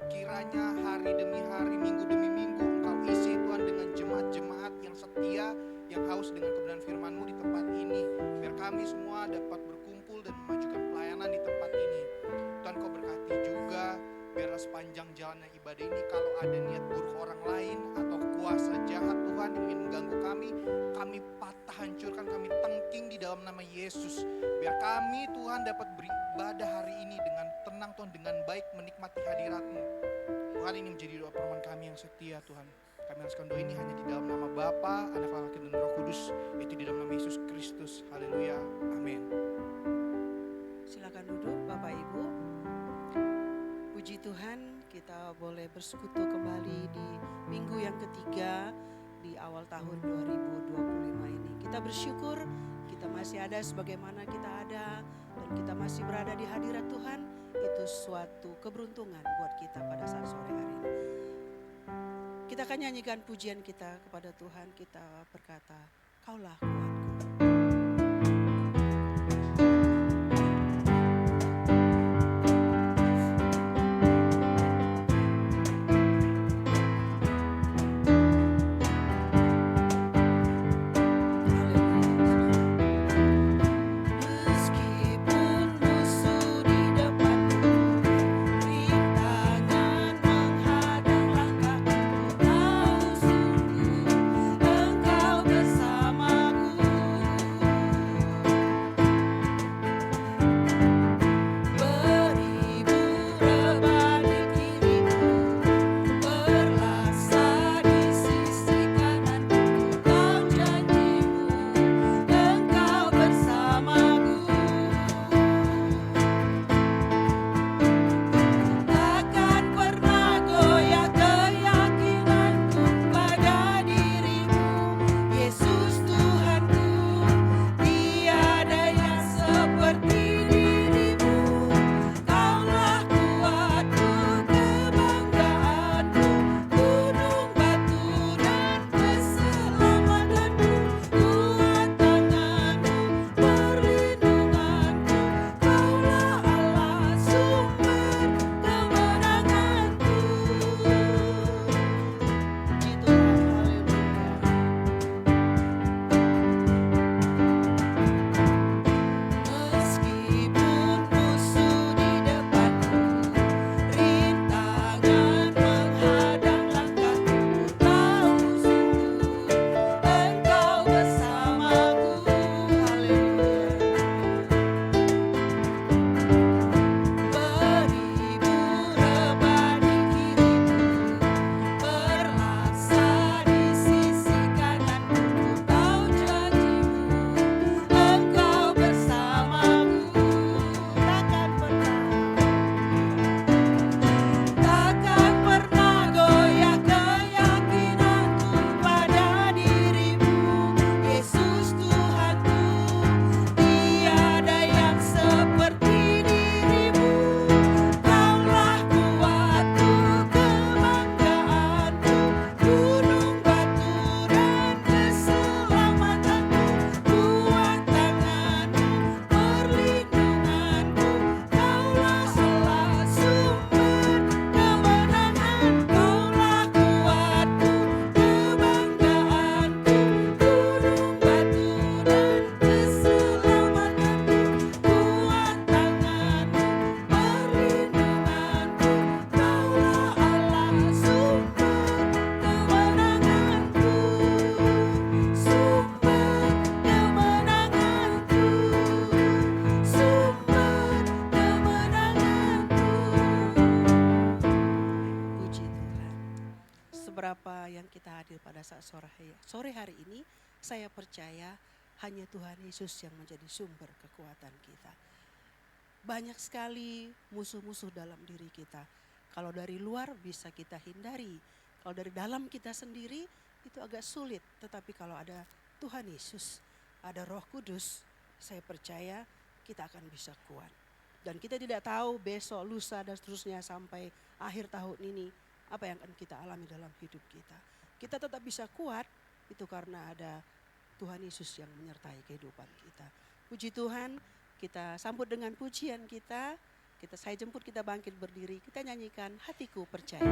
Kiranya hari demi hari, minggu demi minggu Engkau isi Tuhan dengan jemaat-jemaat yang setia, yang haus dengan kebenaran firman-Mu di tempat ini. Biar kami semua dapat berkumpul dan memajukan pelayanan di tempat ini. Tuhan Kau berkati juga, biarlah sepanjang jalannya ibadah ini kalau ada niat buruk orang lain atau kuasa jahat Tuhan yang ingin mengganggu kami patah hancurkan, kami tengking di dalam nama Yesus. Biar kami Tuhan dapat beribadah hari ini dengan tenang Tuhan, dengan baik menikmati hadirat-Mu. Tuhan, ini menjadi doa permohonan kami yang setia Tuhan. Kami haruskan doa ini hanya di dalam nama Bapa, Anak, dan Roh Kudus, yaitu di dalam nama Yesus Kristus. Haleluya. Amin. Silakan duduk Bapak Ibu. Puji Tuhan, kita boleh bersekutu kembali di minggu yang ketiga di awal tahun 2025 ini. Kita bersyukur kita masih ada sebagaimana kita ada dan kita masih berada di hadirat Tuhan. Itu suatu keberuntungan buat kita pada saat sore hari ini. Kita akan nyanyikan pujian kita kepada Tuhan. Kita berkata, Kaulah kuatku. Sore hari ini saya percaya hanya Tuhan Yesus yang menjadi sumber kekuatan kita. Banyak sekali musuh-musuh dalam diri kita. Kalau dari luar bisa kita hindari. Kalau dari dalam kita sendiri itu agak sulit. Tetapi kalau ada Tuhan Yesus, ada Roh Kudus, saya percaya kita akan bisa kuat. Dan kita tidak tahu besok, lusa dan seterusnya sampai akhir tahun ini apa yang akan kita alami dalam hidup kita. Kita tetap bisa kuat itu karena ada Tuhan Yesus yang menyertai kehidupan kita. Puji Tuhan, kita sambut dengan pujian kita. Saya jemput kita bangkit berdiri, kita nyanyikan Hatiku Percaya.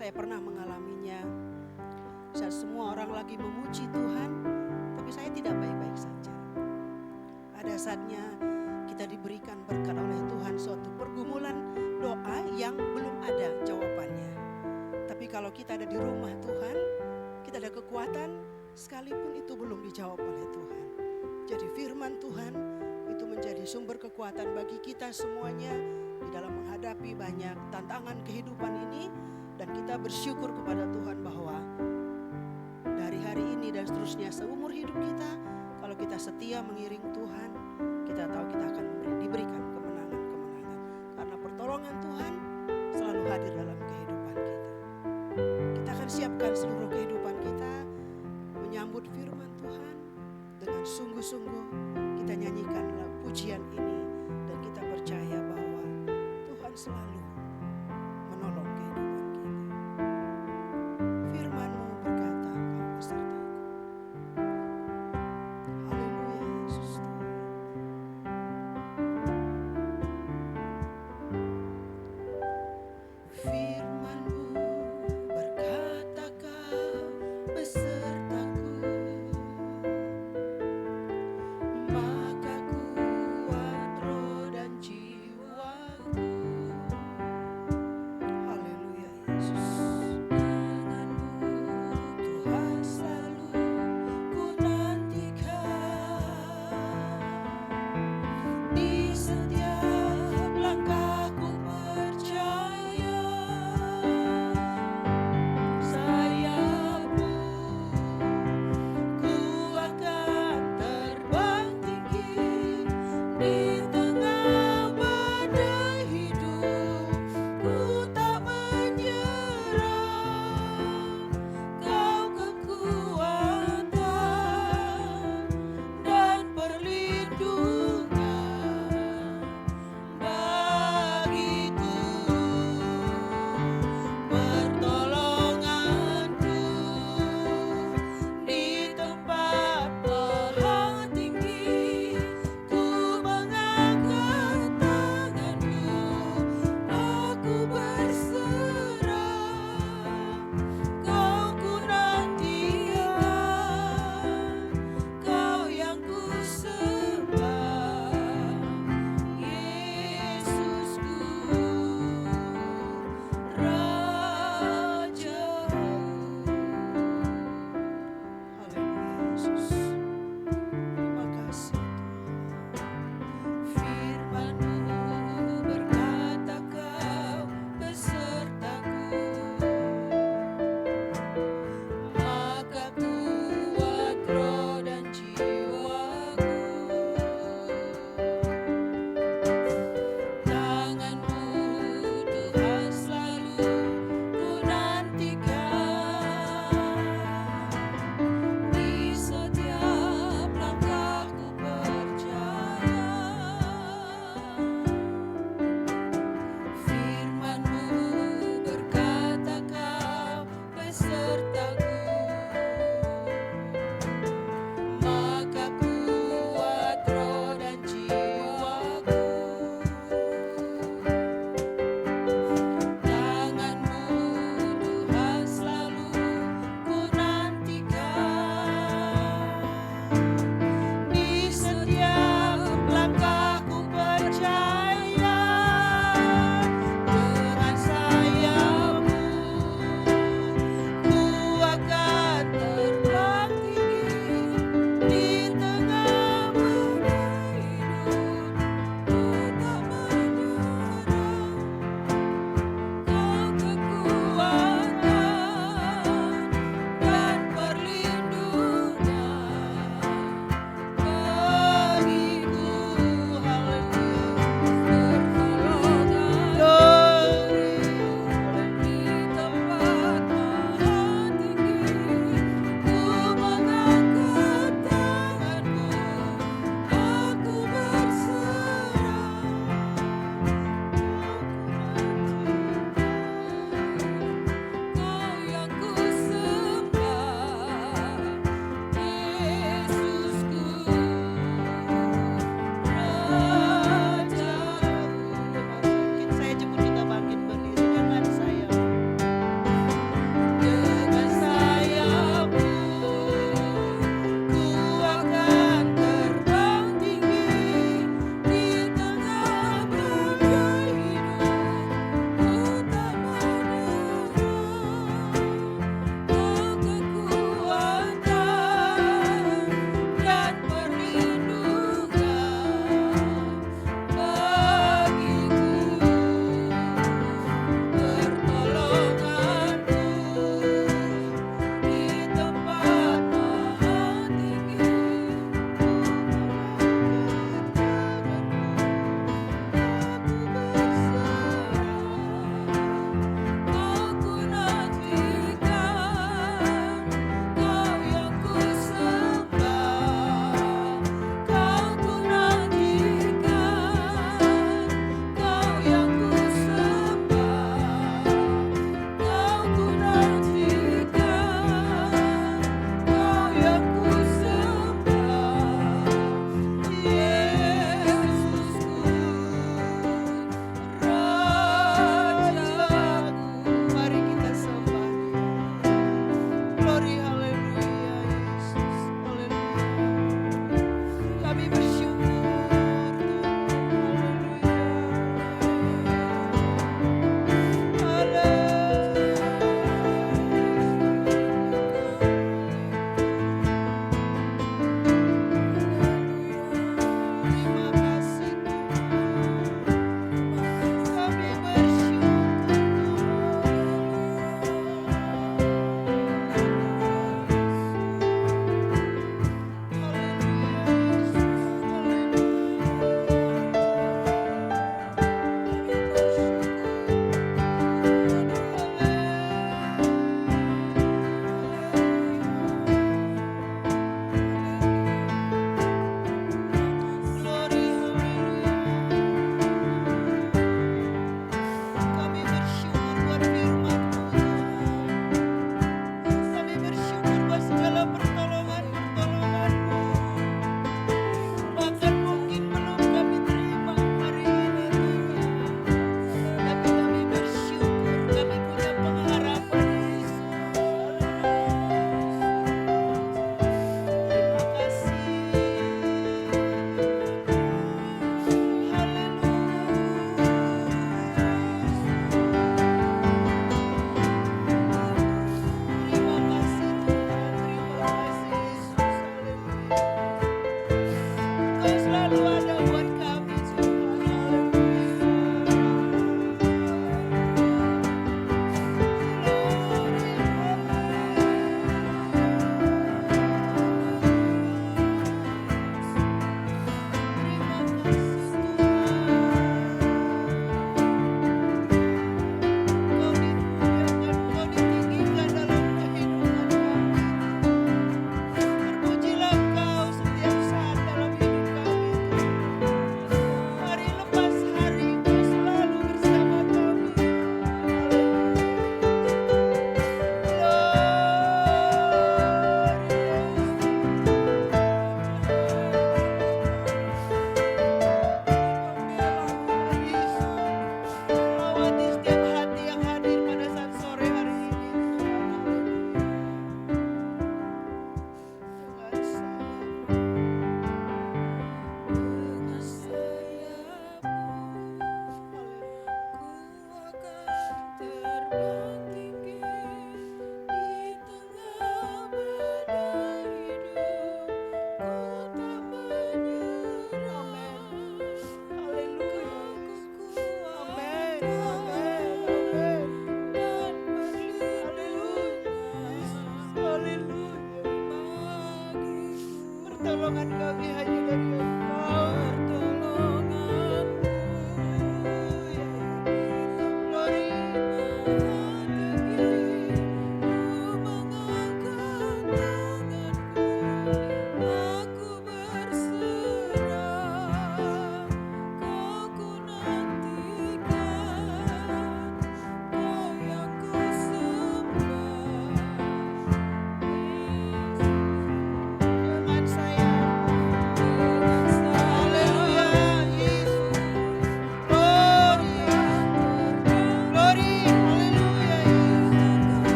Saya pernah mengalaminya. Saat semua orang lagi memuji Tuhan, tapi saya tidak baik-baik saja. Ada saatnya kita diberikan berkat oleh Tuhan suatu pergumulan doa yang belum ada jawabannya. Tapi kalau kita ada di rumah Tuhan, kita ada kekuatan sekalipun itu belum dijawab oleh Tuhan. Jadi firman Tuhan itu menjadi sumber kekuatan bagi kita semuanya di dalam menghadapi banyak tantangan kehidupan ini. Dan kita bersyukur kepada Tuhan bahwa dari hari ini dan seterusnya seumur hidup kita, kalau kita setia mengiring Tuhan, kita tahu kita akan diberikan kemenangan-kemenangan. Karena pertolongan Tuhan selalu hadir dalam kehidupan kita. Kita akan siapkan seluruh kehidupan kita menyambut firman Tuhan dengan sungguh-sungguh. Kita nyanyikan pujian ini dan kita percaya bahwa Tuhan selalu menolong kehidupan kita. Firman-Mu berkata, Engkau besertaku. Haleluya Yesus Tuhan.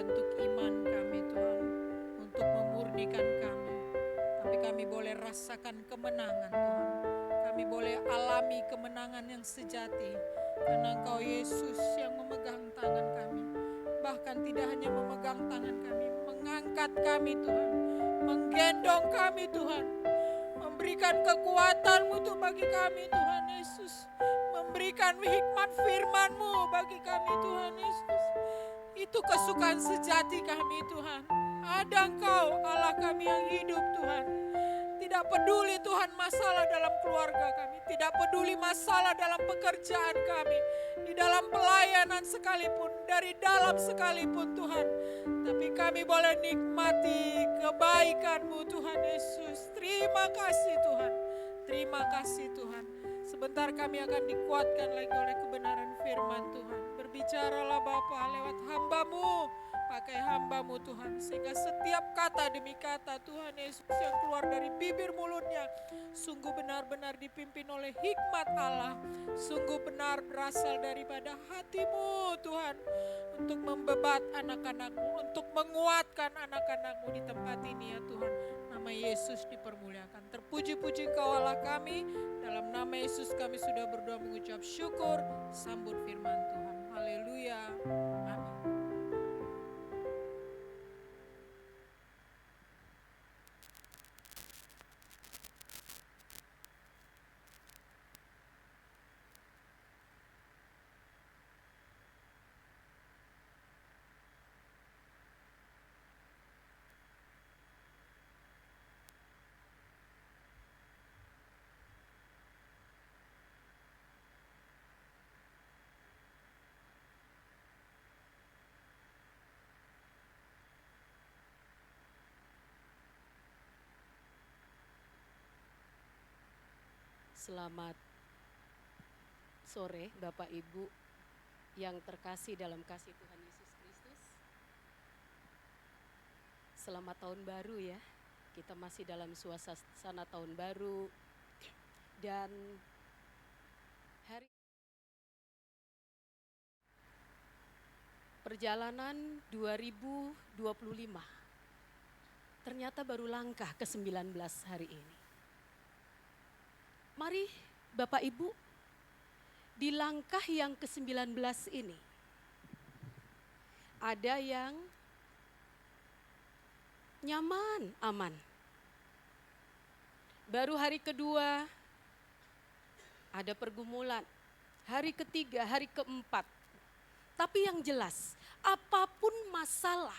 membentuk iman kami Tuhan, untuk memurnikan kami. Tapi kami boleh rasakan kemenangan Tuhan. Kami boleh alami kemenangan yang sejati. Karena Engkau Yesus yang memegang tangan kami. Bahkan tidak hanya memegang tangan kami, mengangkat kami Tuhan. Menggendong kami Tuhan. Memberikan kekuatan-Mu untuk bagi kami Tuhan Yesus. Memberikan hikmat firman-Mu bagi kami Tuhan Yesus. Itu kesukaan sejati kami Tuhan. Ada Engkau Allah kami yang hidup Tuhan. Tidak peduli Tuhan masalah dalam keluarga kami. Tidak peduli masalah dalam pekerjaan kami. Di dalam pelayanan sekalipun. Dari dalam sekalipun Tuhan. Tapi kami boleh nikmati kebaikan-Mu Tuhan Yesus. Terima kasih Tuhan. Terima kasih Tuhan. Sebentar kami akan dikuatkan lagi oleh kebenaran firman Tuhan. Berbicaralah Bapa lewat hamba-Mu. Pakai hamba-Mu Tuhan. Sehingga setiap kata demi kata Tuhan Yesus yang keluar dari bibir mulutnya. Sungguh benar-benar dipimpin oleh hikmat Allah. Sungguh benar berasal daripada hati-Mu Tuhan. Untuk membebat anak-anak-Mu. Untuk menguatkan anak-anak-Mu di tempat ini ya Tuhan. Nama Yesus dipermuliakan. Terpuji-puji Engkau Allah kami. Dalam nama Yesus kami sudah berdoa mengucap syukur. Sambut firman Tuhan. Haleluya. Amin. Selamat sore Bapak Ibu yang terkasih dalam kasih Tuhan Yesus Kristus. Selamat tahun baru ya. Kita masih dalam suasana tahun baru dan hari perjalanan 2025 ternyata baru langkah ke-19 hari ini. Mari Bapak Ibu, di langkah yang ke-19 ini, ada yang nyaman, aman. Baru hari kedua, ada pergumulan. Hari ketiga, hari keempat. Tapi yang jelas, apapun masalah,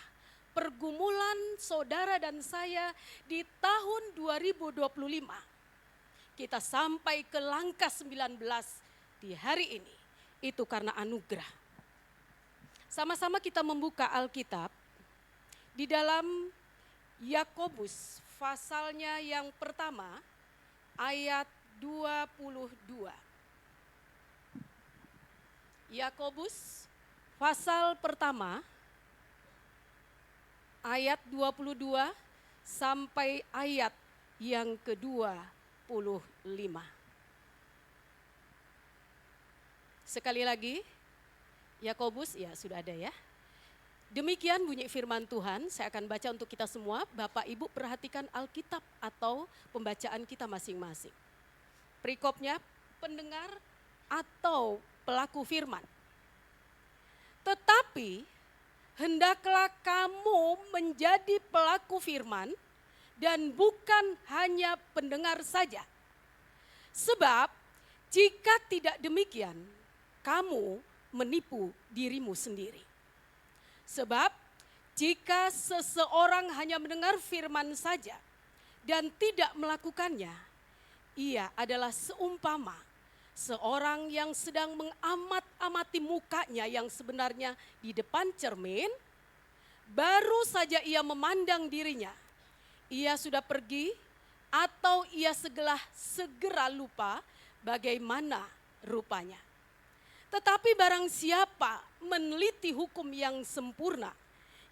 pergumulan saudara dan saya di tahun 2025, kita sampai ke langkah 19 di hari ini. Itu karena anugerah. Sama-sama kita membuka Alkitab di dalam Yakobus pasalnya yang pertama ayat 22. Yakobus pasal pertama ayat 22 sampai ayat yang ke-25. Sekali lagi, Yakobus, ya sudah ada ya. Demikian bunyi firman Tuhan, saya akan baca untuk kita semua. Bapak Ibu perhatikan Alkitab atau pembacaan kita masing-masing. Perikopnya, pendengar atau pelaku firman. Tetapi, hendaklah kamu menjadi pelaku firman, dan bukan hanya pendengar saja. Sebab jika tidak demikian, kamu menipu dirimu sendiri. Sebab jika seseorang hanya mendengar firman saja dan tidak melakukannya, ia adalah seumpama seorang yang sedang mengamat-amati mukanya yang sebenarnya di depan cermin, baru saja ia memandang dirinya. Ia sudah pergi atau ia segera lupa bagaimana rupanya. Tetapi barang siapa meneliti hukum yang sempurna,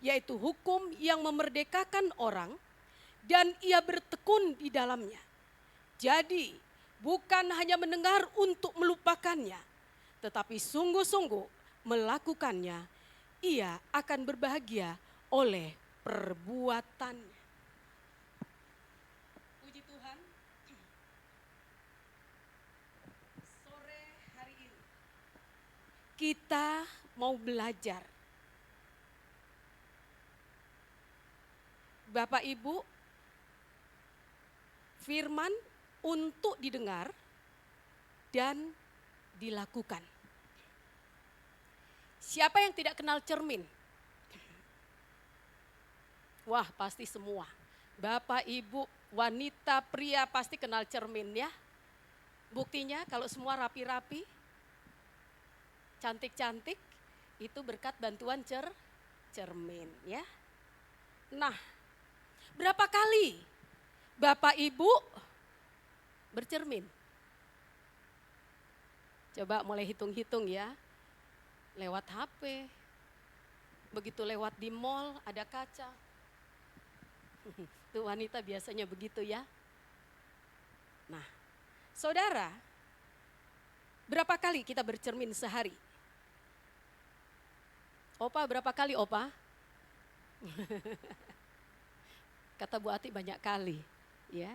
yaitu hukum yang memerdekakan orang, dan ia bertekun di dalamnya. Jadi bukan hanya mendengar untuk melupakannya, tetapi sungguh-sungguh melakukannya, ia akan berbahagia oleh perbuatannya. Puji Tuhan, sore hari ini kita mau belajar. Bapak Ibu, firman untuk didengar dan dilakukan. Siapa yang tidak kenal cermin? Wah, pasti semua. Bapak, Ibu, wanita, pria pasti kenal cermin ya. Buktinya kalau semua rapi-rapi, cantik-cantik, itu berkat bantuan cermin ya. Nah, berapa kali Bapak Ibu bercermin? Coba mulai hitung-hitung ya. Lewat HP, begitu lewat di mall ada kaca. Tuh wanita biasanya begitu ya. Nah, saudara, berapa kali kita bercermin sehari? Opa, berapa kali Opa? Kata Bu Ati banyak kali ya.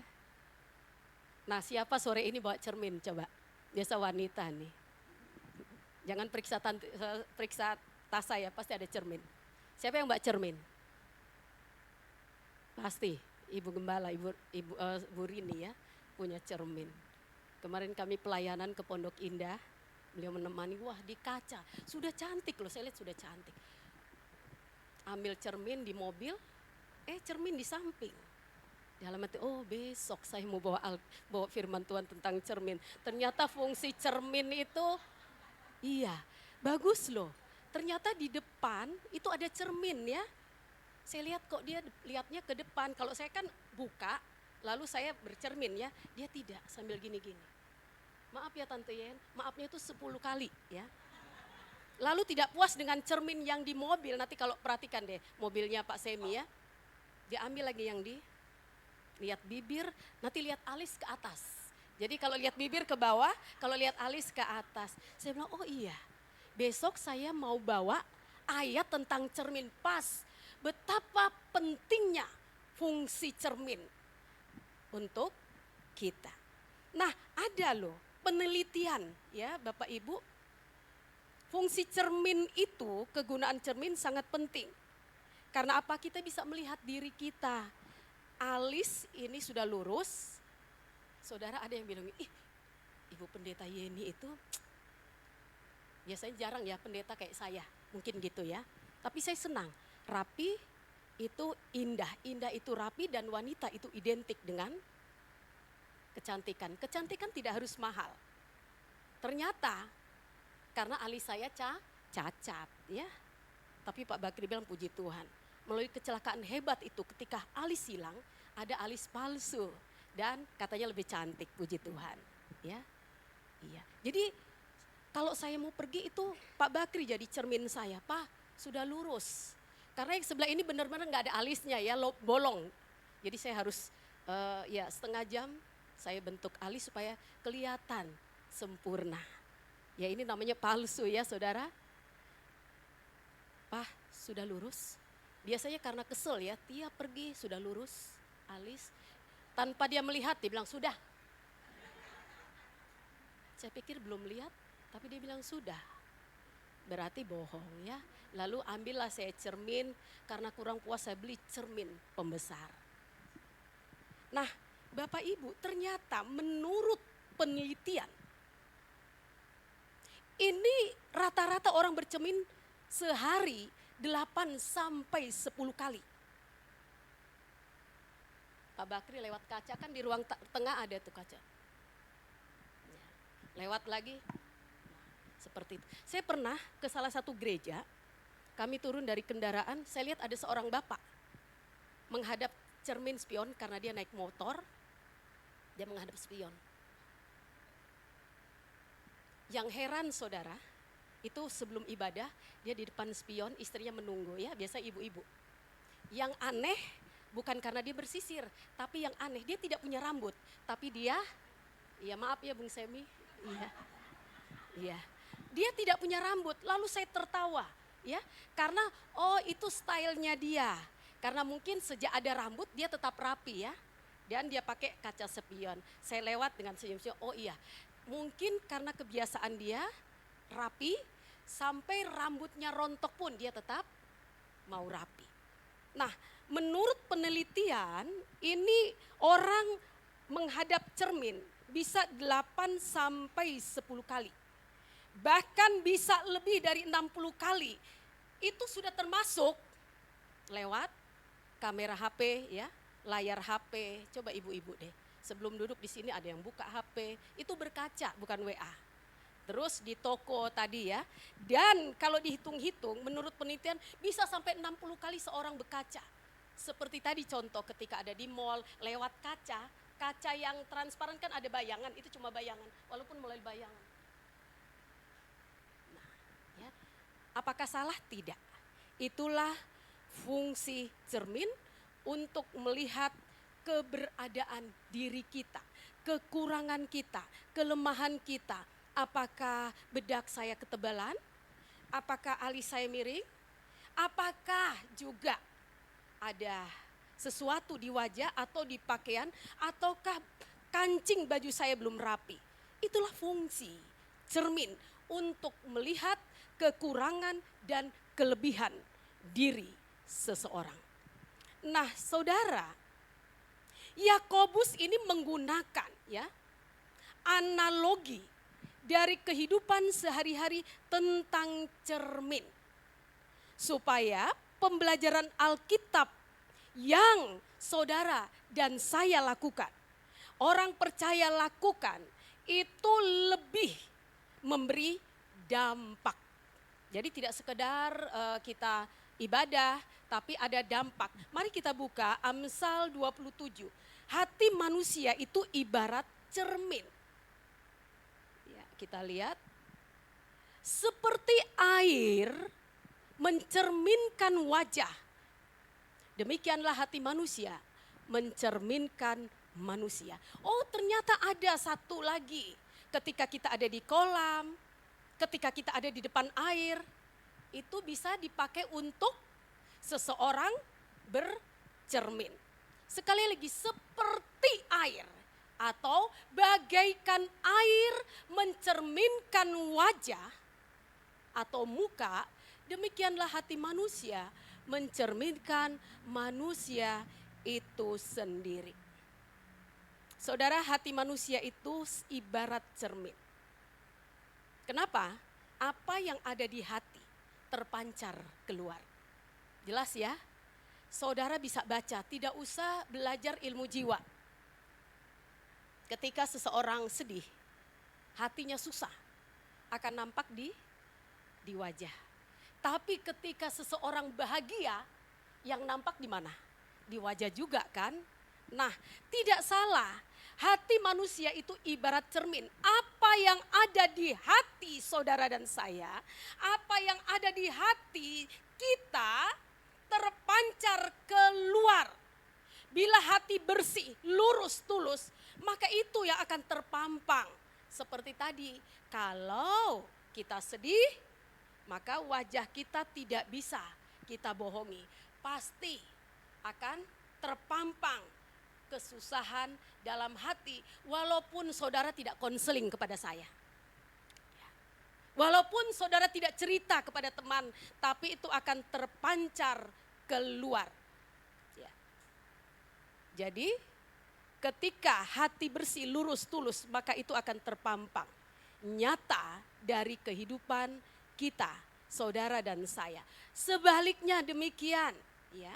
Nah, siapa sore ini bawa cermin coba? Biasa wanita nih. Jangan periksa tas saya, pasti ada cermin. Siapa yang bawa cermin? Pasti Ibu Gembala, Bu Rini ya, punya cermin. Kemarin kami pelayanan ke Pondok Indah, beliau menemani, wah di kaca, sudah cantik loh, saya lihat sudah cantik. Ambil cermin di mobil, cermin di samping. Di dalam hati, oh besok saya mau bawa firman Tuhan tentang cermin. Ternyata fungsi cermin itu, iya bagus loh. Ternyata di depan itu ada cermin ya. Saya lihat kok dia lihatnya ke depan. Kalau saya kan buka, lalu saya bercermin ya. Dia tidak, sambil gini-gini. Maaf ya Tante Yen, maafnya itu 10 kali ya. Lalu tidak puas dengan cermin yang di mobil, nanti kalau perhatikan deh mobilnya Pak Semi ya. Dia ambil lagi yang di, lihat bibir, nanti lihat alis ke atas. Jadi kalau lihat bibir ke bawah, kalau lihat alis ke atas. Saya bilang, oh iya, besok saya mau bawa ayat tentang cermin. Pas, betapa pentingnya fungsi cermin untuk kita. Nah, ada loh penelitian ya Bapak Ibu. Fungsi cermin itu, kegunaan cermin sangat penting. Karena apa? Kita bisa melihat diri kita. Alis ini sudah lurus. Saudara ada yang bilang, ih Ibu Pendeta Yeni itu biasanya jarang ya pendeta kayak saya. Mungkin gitu ya. Tapi saya senang. Rapi itu indah. Indah itu rapi dan wanita itu identik dengan kecantikan. Kecantikan tidak harus mahal. Ternyata karena alis saya cacat ya. Tapi Pak Bakri bilang puji Tuhan. Melalui kecelakaan hebat itu ketika alis hilang, ada alis palsu. Dan katanya lebih cantik, puji Tuhan. Ya, iya. Jadi kalau saya mau pergi itu Pak Bakri jadi cermin saya. Pak, sudah lurus. Karena yang sebelah ini benar-benar nggak ada alisnya ya, bolong. Jadi saya harus ya setengah jam saya bentuk alis supaya kelihatan sempurna. Ya ini namanya palsu ya saudara. Pak, sudah lurus. Biasanya karena kesel ya, tiap pergi sudah lurus alis. Tanpa dia melihat, dia bilang sudah. Saya pikir belum lihat, tapi dia bilang sudah. Berarti bohong ya. Lalu ambillah saya cermin, karena kurang puas saya beli cermin pembesar. Nah Bapak Ibu ternyata menurut penelitian, ini rata-rata orang bercermin sehari 8 sampai 10 kali. Pak Bakri lewat kaca kan di ruang tengah ada tuh kaca. Lewat lagi, seperti itu. Saya pernah ke salah satu gereja, kami turun dari kendaraan, saya lihat ada seorang bapak menghadap cermin spion karena dia naik motor, dia menghadap spion. Yang heran saudara, itu sebelum ibadah dia di depan spion, istrinya menunggu ya, biasa ibu-ibu. Yang aneh bukan karena dia bersisir, tapi yang aneh dia tidak punya rambut, tapi dia, ya maaf ya Bung Semi, iya, dia tidak punya rambut. Lalu saya tertawa, ya. Karena oh itu stylenya dia. Karena mungkin sejak ada rambut dia tetap rapi ya. Dan dia pakai kaca spion. Saya lewat dengan senyum-senyum, oh iya. Mungkin karena kebiasaan dia rapi, sampai rambutnya rontok pun dia tetap mau rapi. Nah, menurut penelitian ini orang menghadap cermin bisa 8 sampai 10 kali. Bahkan bisa lebih dari 60 kali. Itu sudah termasuk lewat kamera HP ya, layar HP. Coba ibu-ibu deh, sebelum duduk di sini ada yang buka HP, itu berkaca bukan WA. Terus di toko tadi ya, dan kalau dihitung-hitung menurut penelitian bisa sampai 60 kali seorang berkaca. Seperti tadi contoh ketika ada di mall lewat kaca yang transparan kan ada bayangan, itu cuma bayangan walaupun mulai bayangan. Nah, ya. Apakah salah? Tidak. Itulah fungsi cermin untuk melihat keberadaan diri kita, kekurangan kita, kelemahan kita. Apakah bedak saya ketebalan? Apakah alis saya miring? Apakah juga ada sesuatu di wajah atau di pakaian, ataukah kancing baju saya belum rapi? Itulah fungsi cermin untuk melihat kekurangan dan kelebihan diri seseorang. Nah, saudara, Yakobus ini menggunakan ya analogi dari kehidupan sehari-hari tentang cermin. Supaya pembelajaran Alkitab yang saudara dan saya lakukan, orang percaya lakukan, itu lebih memberi dampak. Jadi tidak sekedar kita ibadah, tapi ada dampak. Mari kita buka Amsal 27. Hati manusia itu ibarat cermin. Ya, kita lihat. Seperti air mencerminkan wajah. Demikianlah hati manusia mencerminkan manusia. Oh, ternyata ada satu lagi. Ketika kita ada di kolam, ketika kita ada di depan air, itu bisa dipakai untuk seseorang bercermin. Sekali lagi, seperti air atau bagaikan air mencerminkan wajah atau muka, demikianlah hati manusia mencerminkan manusia itu sendiri. Saudara, hati manusia itu ibarat cermin. Kenapa? Apa yang ada di hati terpancar keluar. Jelas ya? Saudara bisa baca, tidak usah belajar ilmu jiwa. Ketika seseorang sedih, hatinya susah, akan nampak di wajah. Tapi ketika seseorang bahagia, yang nampak di mana? Di wajah juga kan? Nah, tidak salah. Hati manusia itu ibarat cermin. Apa yang ada di hati saudara dan saya, apa yang ada di hati kita terpancar keluar. Bila hati bersih, lurus, tulus, maka itu yang akan terpampang. Seperti tadi, kalau kita sedih, maka wajah kita tidak bisa kita bohongi. Pasti akan terpampang kesusahan dalam hati, walaupun saudara tidak konseling kepada saya. Walaupun saudara tidak cerita kepada teman, tapi itu akan terpancar keluar. Ya. Jadi ketika hati bersih, lurus, tulus, maka itu akan terpampang. Nyata dari kehidupan kita, saudara dan saya. Sebaliknya demikian, ya.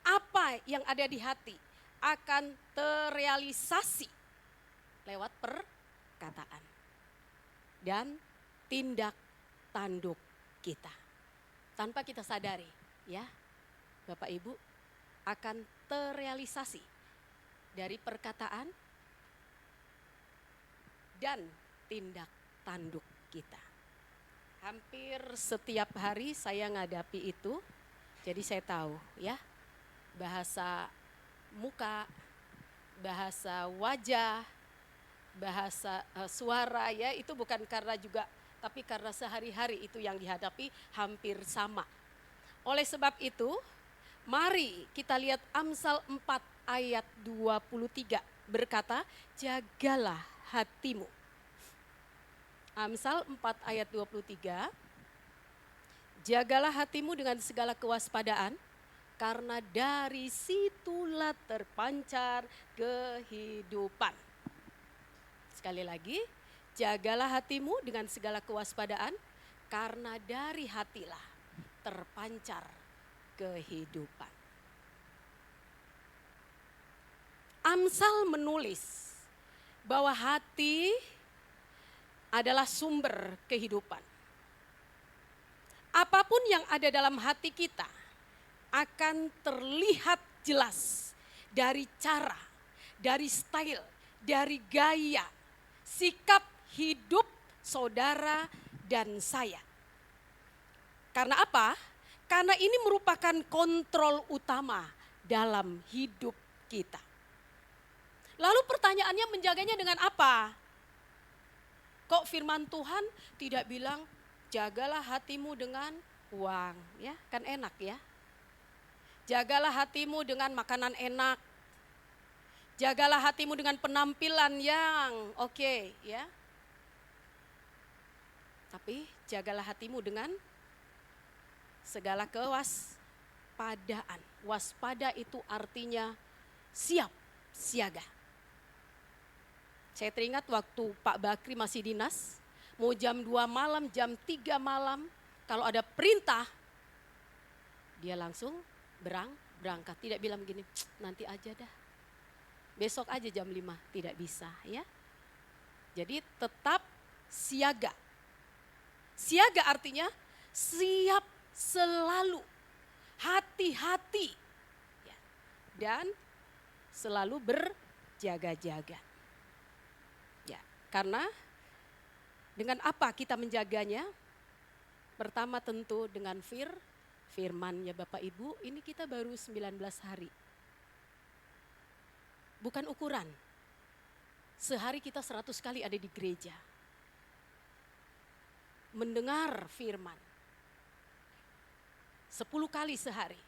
Apa yang ada di hati akan terrealisasi lewat perkataan dan tindak tanduk kita. Tanpa kita sadari, ya, Bapak Ibu, akan terrealisasi dari perkataan dan tindak tanduk kita. Hampir setiap hari saya ngadapi itu, jadi saya tahu ya, bahasa muka, bahasa wajah, bahasa suara ya, itu bukan karena juga tapi karena sehari-hari itu yang dihadapi hampir sama. Oleh sebab itu, mari kita lihat Amsal 4 ayat 23 berkata, jagalah hatimu. Amsal 4 ayat 23, jagalah hatimu dengan segala kewaspadaan, karena dari situlah terpancar kehidupan. Sekali lagi, jagalah hatimu dengan segala kewaspadaan, karena dari hatilah terpancar kehidupan. Amsal menulis bahwa hati adalah sumber kehidupan. Apapun yang ada dalam hati kita akan terlihat jelas dari cara, dari style, dari gaya, sikap hidup saudara dan saya. Karena apa? Karena ini merupakan kontrol utama dalam hidup kita. Lalu pertanyaannya, menjaganya dengan apa? Kok firman Tuhan tidak bilang jagalah hatimu dengan uang, ya? Kan enak ya. Jagalah hatimu dengan makanan enak. Jagalah hatimu dengan penampilan yang oke, ya. Tapi jagalah hatimu dengan segala kewaspadaan. Waspada itu artinya siap, siaga. Saya teringat waktu Pak Bakri masih dinas, mau jam 2 malam, jam 3 malam, kalau ada perintah, dia langsung berangkat. Tidak bilang begini, nanti aja dah, besok aja jam 5, tidak bisa ya. Jadi tetap siaga. Siaga artinya siap selalu, hati-hati ya, dan selalu berjaga-jaga. Ya, karena dengan apa kita menjaganya? Pertama tentu dengan firman ya Bapak Ibu, ini kita baru 19 hari. Bukan ukuran. Sehari kita 100 kali ada di gereja. Mendengar firman. 10 kali sehari.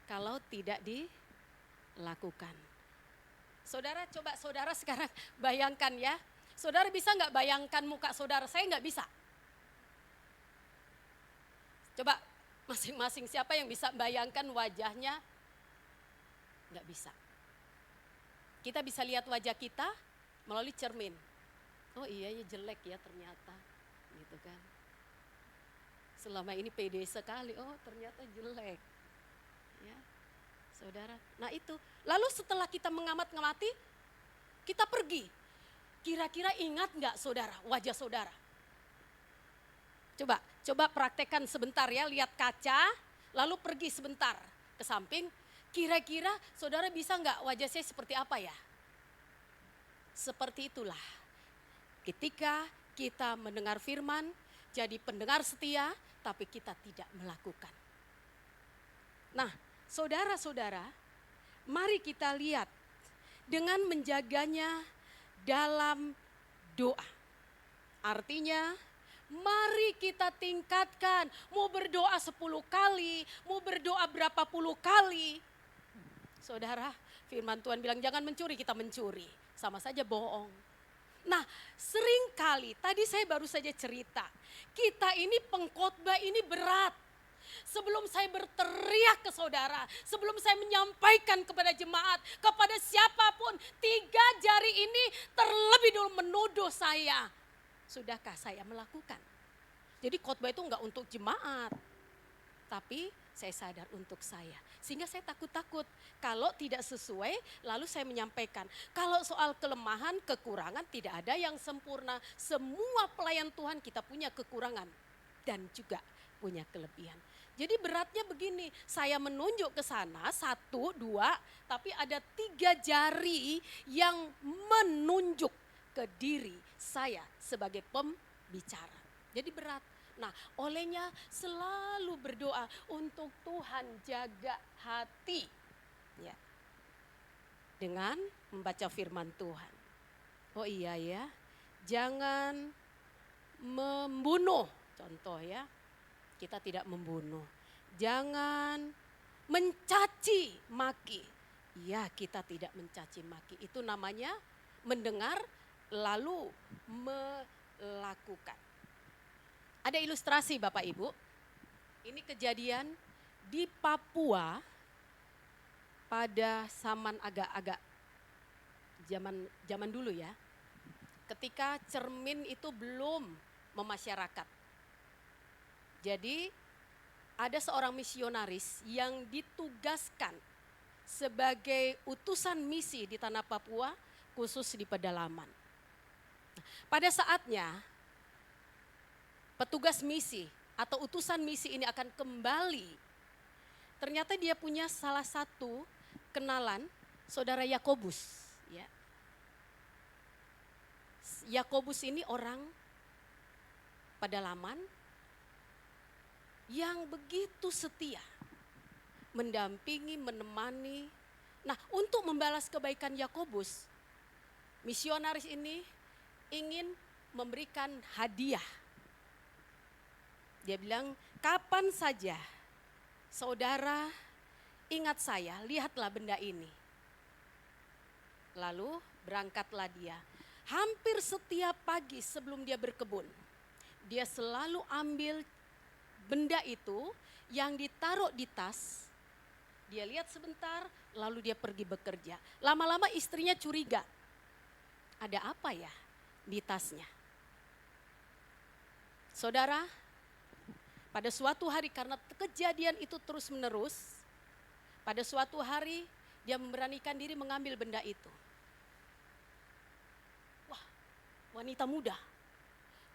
Kalau tidak dilakukan. Saudara, coba saudara sekarang bayangkan ya. Saudara bisa nggak bayangkan muka saudara? Saya nggak bisa. Coba masing-masing siapa yang bisa bayangkan wajahnya? Nggak bisa. Kita bisa lihat wajah kita melalui cermin. Oh iya ya, jelek ya ternyata. Gitu kan. Selama ini pede sekali, oh ternyata jelek. Ya, saudara. Nah itu, lalu setelah kita mengamat-ngamati, kita pergi. Kira-kira ingat nggak saudara, wajah saudara? Coba praktekkan sebentar ya, lihat kaca, lalu pergi sebentar ke samping. Kira-kira saudara bisa nggak wajah saya seperti apa ya? Seperti itulah. Ketika kita mendengar firman, jadi pendengar setia, tapi kita tidak melakukan. Nah, saudara-saudara, mari kita lihat dengan menjaganya dalam doa. Artinya, mari kita tingkatkan, mau berdoa 10 kali, mau berdoa berapa puluh kali. Saudara, firman Tuhan bilang jangan mencuri, kita mencuri. Sama saja bohong. Nah, seringkali tadi saya baru saja cerita, kita ini pengkhotbah ini berat. Sebelum saya berteriak ke saudara, sebelum saya menyampaikan kepada jemaat, kepada siapapun, 3 jari ini terlebih dulu menuduh saya. Sudahkah saya melakukan? Jadi khotbah itu enggak untuk jemaat, tapi saya sadar untuk saya. Sehingga saya takut-takut kalau tidak sesuai lalu saya menyampaikan. Kalau soal kelemahan, kekurangan tidak ada yang sempurna. Semua pelayan Tuhan kita punya kekurangan dan juga punya kelebihan. Jadi beratnya begini, saya menunjuk ke sana 1, 2, tapi ada 3 jari yang menunjuk ke diri saya sebagai pembicara. Jadi berat. Nah, olehnya selalu berdoa untuk Tuhan jaga hati. Ya. Dengan membaca firman Tuhan. Oh iya ya, jangan membunuh. Contoh ya, kita tidak membunuh. Jangan mencaci maki. Ya, kita tidak mencaci maki. Itu namanya mendengar lalu melakukan. Ada ilustrasi Bapak Ibu. Ini kejadian di Papua pada zaman agak-agak zaman dulu ya. Ketika cermin itu belum memasyarakat. Jadi ada seorang misionaris yang ditugaskan sebagai utusan misi di tanah Papua, khusus di pedalaman. Pada saatnya petugas misi atau utusan misi ini akan kembali. Ternyata dia punya salah satu kenalan, saudara Yakobus. Ya. Yakobus ini orang pedalaman yang begitu setia, mendampingi, menemani. Nah, untuk membalas kebaikan Yakobus, misionaris ini ingin memberikan hadiah. Dia bilang, kapan saja saudara ingat saya, lihatlah benda ini. Lalu berangkatlah dia. Hampir setiap pagi sebelum dia berkebun, dia selalu ambil benda itu yang ditaruh di tas. Dia lihat sebentar, lalu dia pergi bekerja. Lama-lama istrinya curiga. Ada apa ya di tasnya? Saudara, pada suatu hari karena kejadian itu terus menerus, pada suatu hari dia memberanikan diri mengambil benda itu. Wah, wanita muda.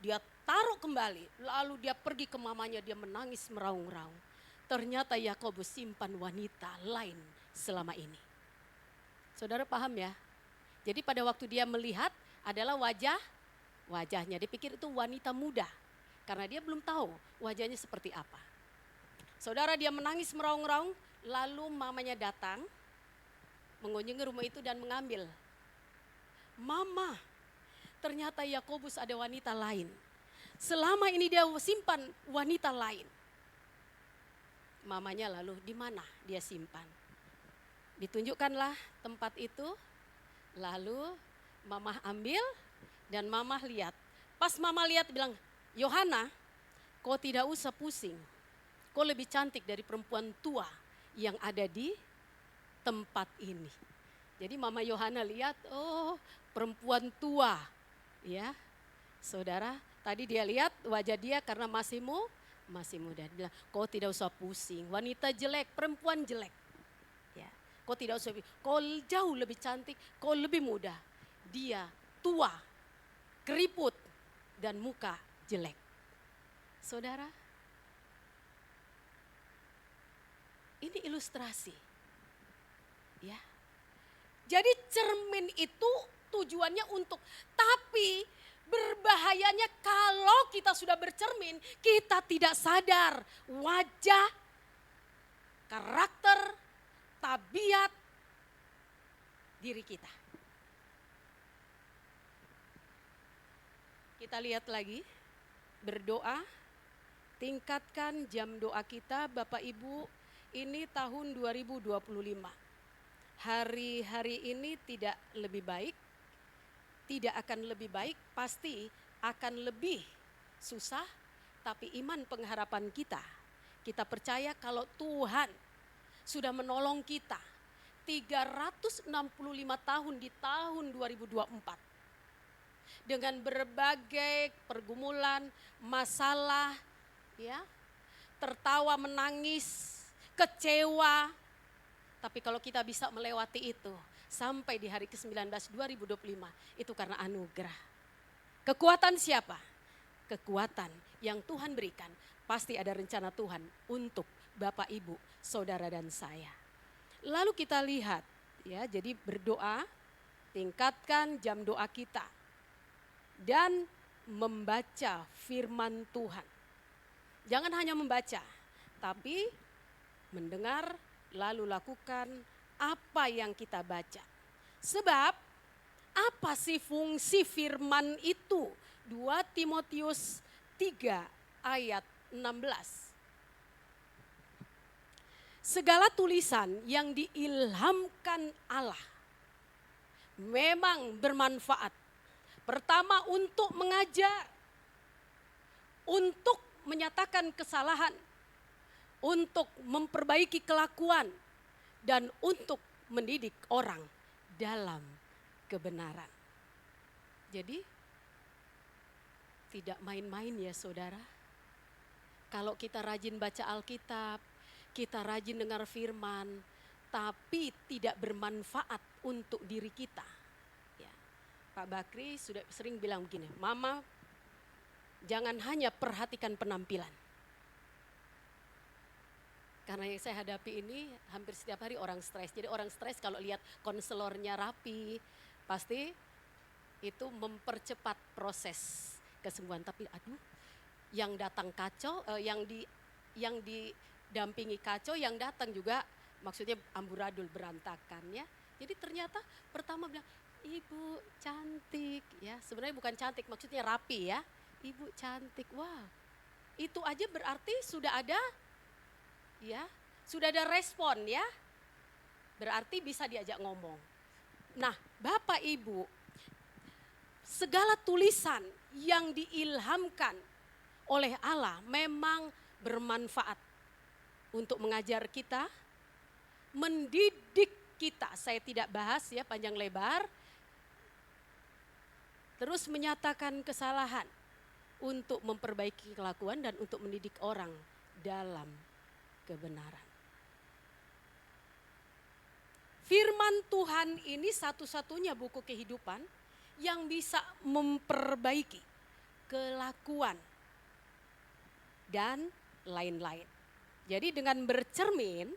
Dia taruh kembali, lalu dia pergi ke mamanya, dia menangis meraung-raung. Ternyata Yakobus simpan wanita lain selama ini. Saudara paham ya? Jadi pada waktu dia melihat adalah wajahnya, dia pikir itu wanita muda. Karena dia belum tahu wajahnya seperti apa. Saudara, dia menangis meraung-raung, lalu mamanya datang mengunjungi rumah itu dan mengambil. Mama, ternyata Yakobus ada wanita lain. Selama ini dia simpan wanita lain. Mamanya lalu, di mana dia simpan? Ditunjukkanlah tempat itu, lalu mama ambil dan mama lihat. Pas mama lihat bilang, Yohana, kau tidak usah pusing. Kau lebih cantik dari perempuan tua yang ada di tempat ini. Jadi mama Yohana lihat, oh perempuan tua. Ya, saudara, tadi dia lihat wajah dia karena masih muda. Dia bilang, kau tidak usah pusing, wanita jelek, perempuan jelek. Ya, kau tidak usah, kau jauh lebih cantik, kau lebih muda. Dia tua, keriput, dan muka jelek. Saudara, ini ilustrasi. Ya. Jadi cermin itu tujuannya untuk, tapi berbahayanya kalau kita sudah bercermin, kita tidak sadar wajah, karakter, tabiat diri kita. Kita lihat lagi, berdoa, tingkatkan jam doa kita Bapak Ibu, ini tahun 2025. Hari-hari ini tidak lebih baik, tidak akan lebih baik, pasti akan lebih susah, tapi iman pengharapan kita percaya kalau Tuhan sudah menolong kita 365 tahun di tahun 2024. Dengan berbagai pergumulan, masalah, ya, tertawa, menangis, kecewa. Tapi kalau kita bisa melewati itu sampai di hari ke-19 2025, itu karena anugerah. Kekuatan siapa? Kekuatan yang Tuhan berikan. Pasti ada rencana Tuhan untuk Bapak, Ibu, Saudara dan saya. Lalu kita lihat, ya, jadi berdoa, tingkatkan jam doa kita. Dan membaca firman Tuhan. Jangan hanya membaca, tapi mendengar lalu lakukan apa yang kita baca. Sebab apa sih fungsi firman itu 2 Timotius 3 ayat 16. Segala tulisan yang diilhamkan Allah memang bermanfaat. Pertama untuk mengajar, untuk menyatakan kesalahan, untuk memperbaiki kelakuan, dan untuk mendidik orang dalam kebenaran. Jadi tidak main-main ya saudara. Kalau kita rajin baca Alkitab, kita rajin dengar firman, tapi tidak bermanfaat untuk diri kita. Ya. Pak Bakri sudah sering bilang begini, Mama jangan hanya perhatikan penampilan. Karena yang saya hadapi ini hampir setiap hari orang stres. Jadi orang stres kalau lihat konselornya rapi, pasti itu mempercepat proses kesembuhan. Tapi aduh, yang datang kacau, yang didampingi kacau, yang datang juga maksudnya amburadul, berantakan ya. Jadi ternyata pertama bilang, Ibu cantik ya. Sebenarnya bukan cantik, maksudnya rapi ya. Ibu cantik, wow. Itu aja berarti sudah ada ya, sudah ada respon ya. Berarti bisa diajak ngomong. Nah, Bapak Ibu, segala tulisan yang diilhamkan oleh Allah memang bermanfaat untuk mengajar kita, mendidik kita. Saya tidak bahas ya panjang lebar. Terus menyatakan kesalahan untuk memperbaiki kelakuan dan untuk mendidik orang dalam kebenaran. Firman Tuhan ini satu-satunya buku kehidupan yang bisa memperbaiki kelakuan dan lain-lain. Jadi dengan bercermin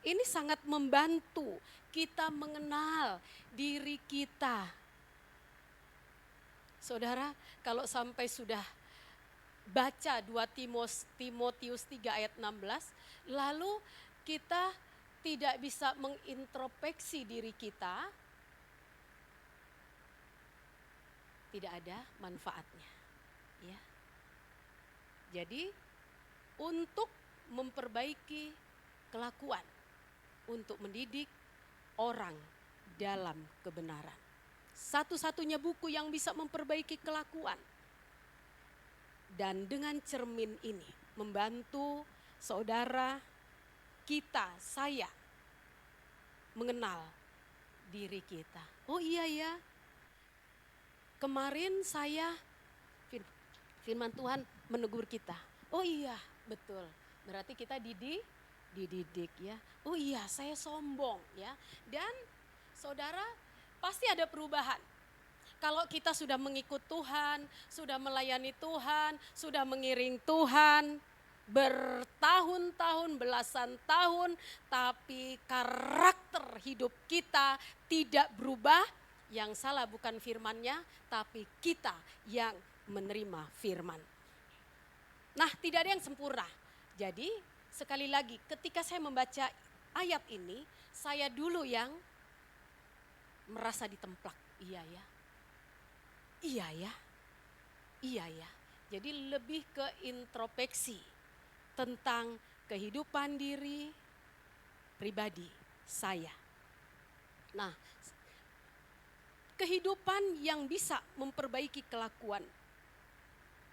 ini sangat membantu kita mengenal diri kita. Saudara, kalau sampai sudah baca 2 Timotius 3 ayat 16, lalu kita tidak bisa mengintrospeksi diri kita, tidak ada manfaatnya. Ya. Jadi untuk memperbaiki kelakuan, untuk mendidik orang dalam kebenaran. Satu-satunya buku yang bisa memperbaiki kelakuan. Dan dengan cermin ini membantu saudara, kita, saya mengenal diri kita. Oh iya ya, kemarin saya firman Tuhan menegur kita. Oh iya, betul. Berarti kita dididik ya. Oh iya, saya sombong ya. Dan saudara pasti ada perubahan. Kalau kita sudah mengikut Tuhan, sudah melayani Tuhan, sudah mengiring Tuhan bertahun-tahun, belasan tahun, tapi karakter hidup kita tidak berubah. Yang salah bukan firman-Nya, tapi kita yang menerima firman. Nah, tidak ada yang sempurna. Jadi sekali lagi ketika saya membaca ayat ini, saya dulu yang merasa ditemplak. Iya ya, iya ya, iya ya. Jadi lebih ke introspeksi tentang kehidupan diri pribadi saya. Nah, kehidupan yang bisa memperbaiki kelakuan.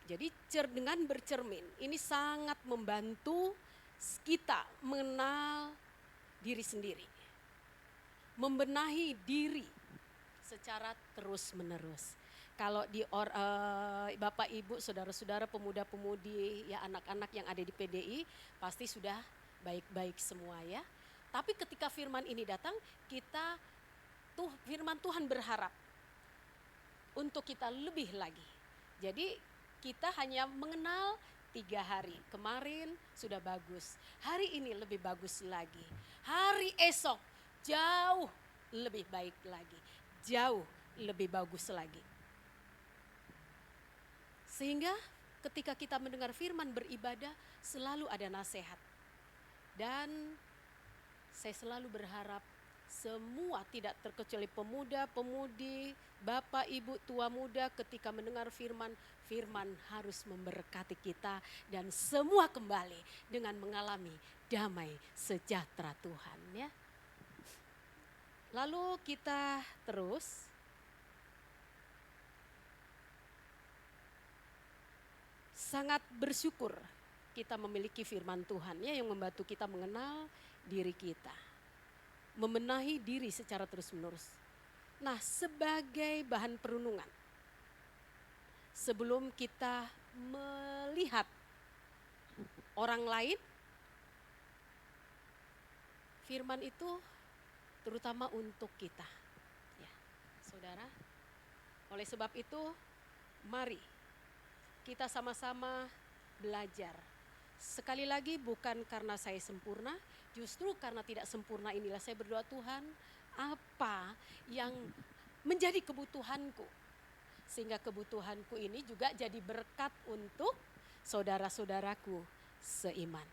Jadi dengan bercermin ini sangat membantu kita mengenal diri sendiri. Membenahi diri secara terus-menerus. Kalau di Bapak Ibu, saudara-saudara, pemuda-pemudi, ya anak-anak yang ada di PDI pasti sudah baik-baik semua ya. Tapi ketika firman ini datang, firman Tuhan berharap untuk kita lebih lagi. Jadi kita hanya mengenal 3 hari. Kemarin sudah bagus, hari ini lebih bagus lagi. Hari esok jauh lebih baik lagi, jauh lebih bagus lagi. Sehingga ketika kita mendengar firman beribadah selalu ada nasihat. Dan saya selalu berharap semua tidak terkecuali pemuda, pemudi, bapak, ibu, tua, muda ketika mendengar firman, firman harus memberkati kita dan semua kembali dengan mengalami damai sejahtera Tuhan ya. Lalu kita terus sangat bersyukur kita memiliki firman Tuhan ya yang membantu kita mengenal diri kita. Membenahi diri secara terus-menerus. Nah, sebagai bahan perenungan. Sebelum kita melihat orang lain, firman itu terutama untuk kita. Ya, saudara, oleh sebab itu mari kita sama-sama belajar. Sekali lagi bukan karena saya sempurna, justru karena tidak sempurna inilah saya berdoa Tuhan, apa yang menjadi kebutuhanku. Sehingga kebutuhanku ini juga jadi berkat untuk saudara-saudaraku seiman.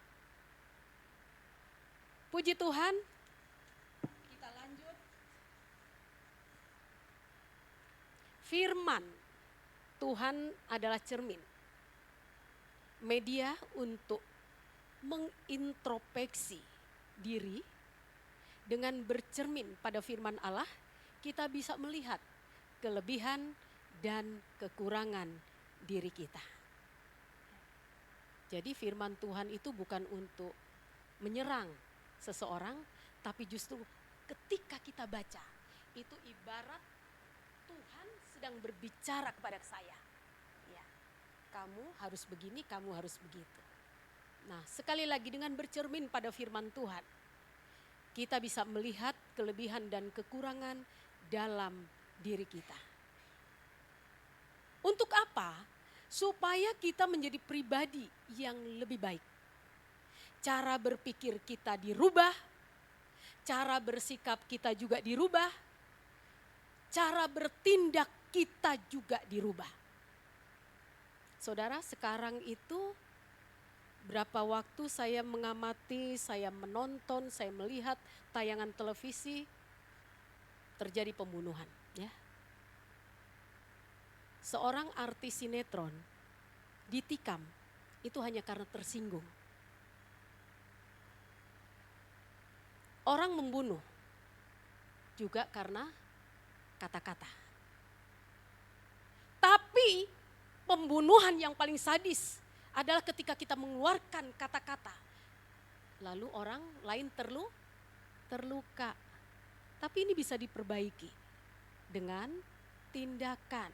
Puji Tuhan, kita lanjut. Firman Tuhan adalah cermin. Media untuk mengintrospeksi diri dengan bercermin pada firman Allah, kita bisa melihat kelebihan dan kekurangan diri kita. Jadi firman Tuhan itu bukan untuk menyerang seseorang, tapi justru ketika kita baca, itu ibarat Tuhan sedang berbicara kepada saya. Ya, kamu harus begini, kamu harus begitu. Nah, sekali lagi dengan bercermin pada firman Tuhan, kita bisa melihat kelebihan dan kekurangan dalam diri kita. Untuk apa? Supaya kita menjadi pribadi yang lebih baik. Cara berpikir kita dirubah, cara bersikap kita juga dirubah, cara bertindak kita juga dirubah. Saudara, sekarang itu berapa waktu saya mengamati, saya menonton, saya melihat tayangan televisi, terjadi pembunuhan. Ya. Seorang artis sinetron ditikam, itu hanya karena tersinggung. Orang membunuh juga karena kata-kata. Tapi pembunuhan yang paling sadis adalah ketika kita mengeluarkan kata-kata. Lalu orang lain terluka. Tapi ini bisa diperbaiki dengan tindakan.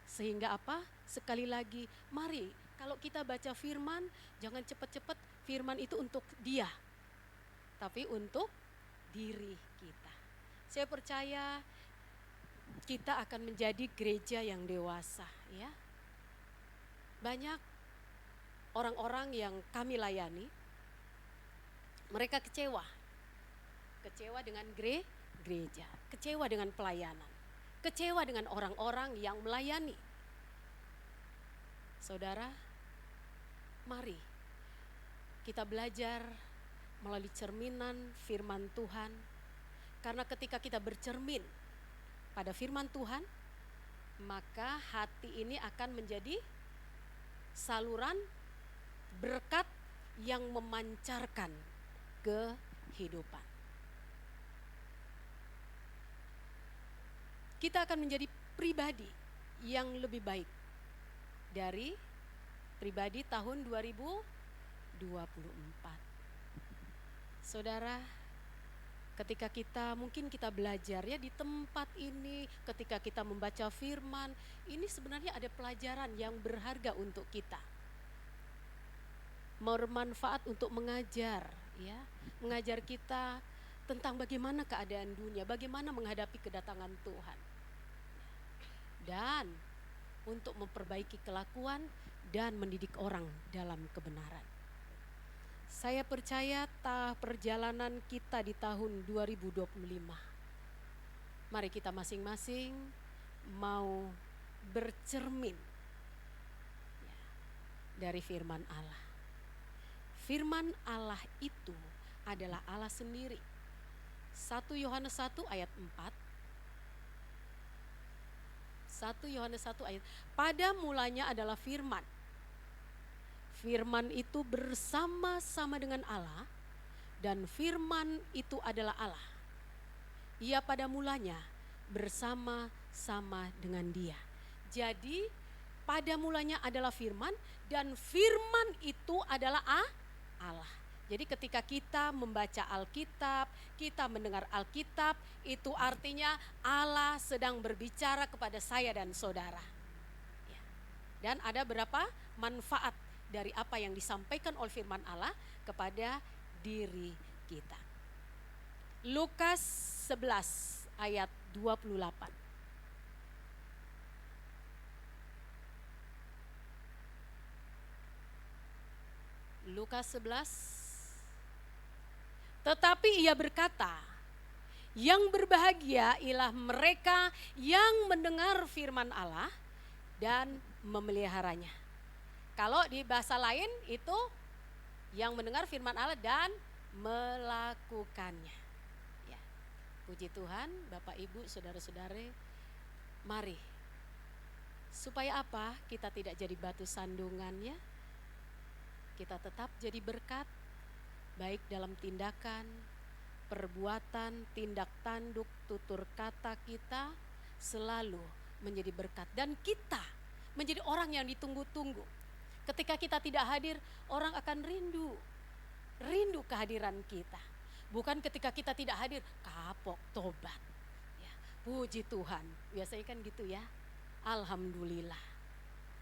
Sehingga apa? Sekali lagi, mari kalau kita baca firman, jangan cepat-cepat firman itu untuk dia. Tapi untuk diri kita. Saya percaya kita akan menjadi gereja yang dewasa ya. Banyak orang-orang yang kami layani, mereka kecewa. Kecewa dengan gereja, kecewa dengan pelayanan, kecewa dengan orang-orang yang melayani. Saudara, mari kita belajar melalui cerminan firman Tuhan. Karena ketika kita bercermin pada firman Tuhan, maka hati ini akan menjadi saluran berkat yang memancarkan kehidupan. Kita akan menjadi pribadi yang lebih baik dari pribadi tahun 2024. Saudara, ketika mungkin kita belajar ya di tempat ini, ketika kita membaca firman, ini sebenarnya ada pelajaran yang berharga untuk kita. Bermanfaat untuk mengajar ya, mengajar kita tentang bagaimana keadaan dunia, bagaimana menghadapi kedatangan Tuhan. Dan untuk memperbaiki kelakuan dan mendidik orang dalam kebenaran. Saya percaya perjalanan kita di tahun 2025. Mari kita masing-masing mau bercermin ya, dari firman Allah. Firman Allah itu adalah Allah sendiri 1 Yohanes 1 ayat 4. 1 Yohanes 1 ayat. Pada mulanya adalah firman. Firman itu bersama-sama dengan Allah dan firman itu adalah Allah. Ia pada mulanya bersama-sama dengan Dia. Jadi pada mulanya adalah firman dan firman itu adalah Allah. Jadi ketika kita membaca Alkitab, kita mendengar Alkitab, itu artinya Allah sedang berbicara kepada saya dan saudara. Ya. Dan ada berapa manfaat dari apa yang disampaikan oleh firman Allah kepada diri kita. Lukas 11 ayat 28. Lukas 11. Tetapi ia berkata, yang berbahagia ialah mereka yang mendengar firman Allah dan memeliharanya. Kalau di bahasa lain itu yang mendengar firman Allah dan melakukannya. Ya. Puji Tuhan, Bapak Ibu, saudara-saudara, mari. Supaya apa? Kita tidak jadi batu sandungannya. Kita tetap jadi berkat. Baik dalam tindakan, perbuatan, tindak tanduk, tutur kata kita selalu menjadi berkat. Dan kita menjadi orang yang ditunggu-tunggu. Ketika kita tidak hadir, orang akan rindu kehadiran kita. Bukan ketika kita tidak hadir, kapok, tobat. Ya, puji Tuhan, biasanya kan gitu ya, alhamdulillah.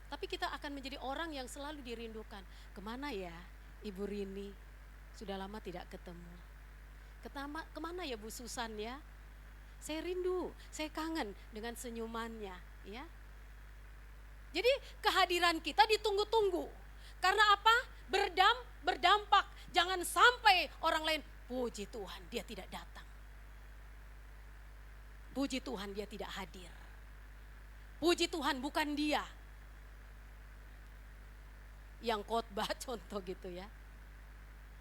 Tapi kita akan menjadi orang yang selalu dirindukan. Kemana ya Ibu Rini? Sudah lama tidak ketemu. Kemana ya Bu Susan ya? Saya rindu, saya kangen dengan senyumannya ya. Jadi kehadiran kita ditunggu-tunggu. Karena apa? Berdampak. Jangan sampai orang lain, puji Tuhan dia tidak datang. Puji Tuhan dia tidak hadir. Puji Tuhan bukan dia yang khotbah contoh gitu ya.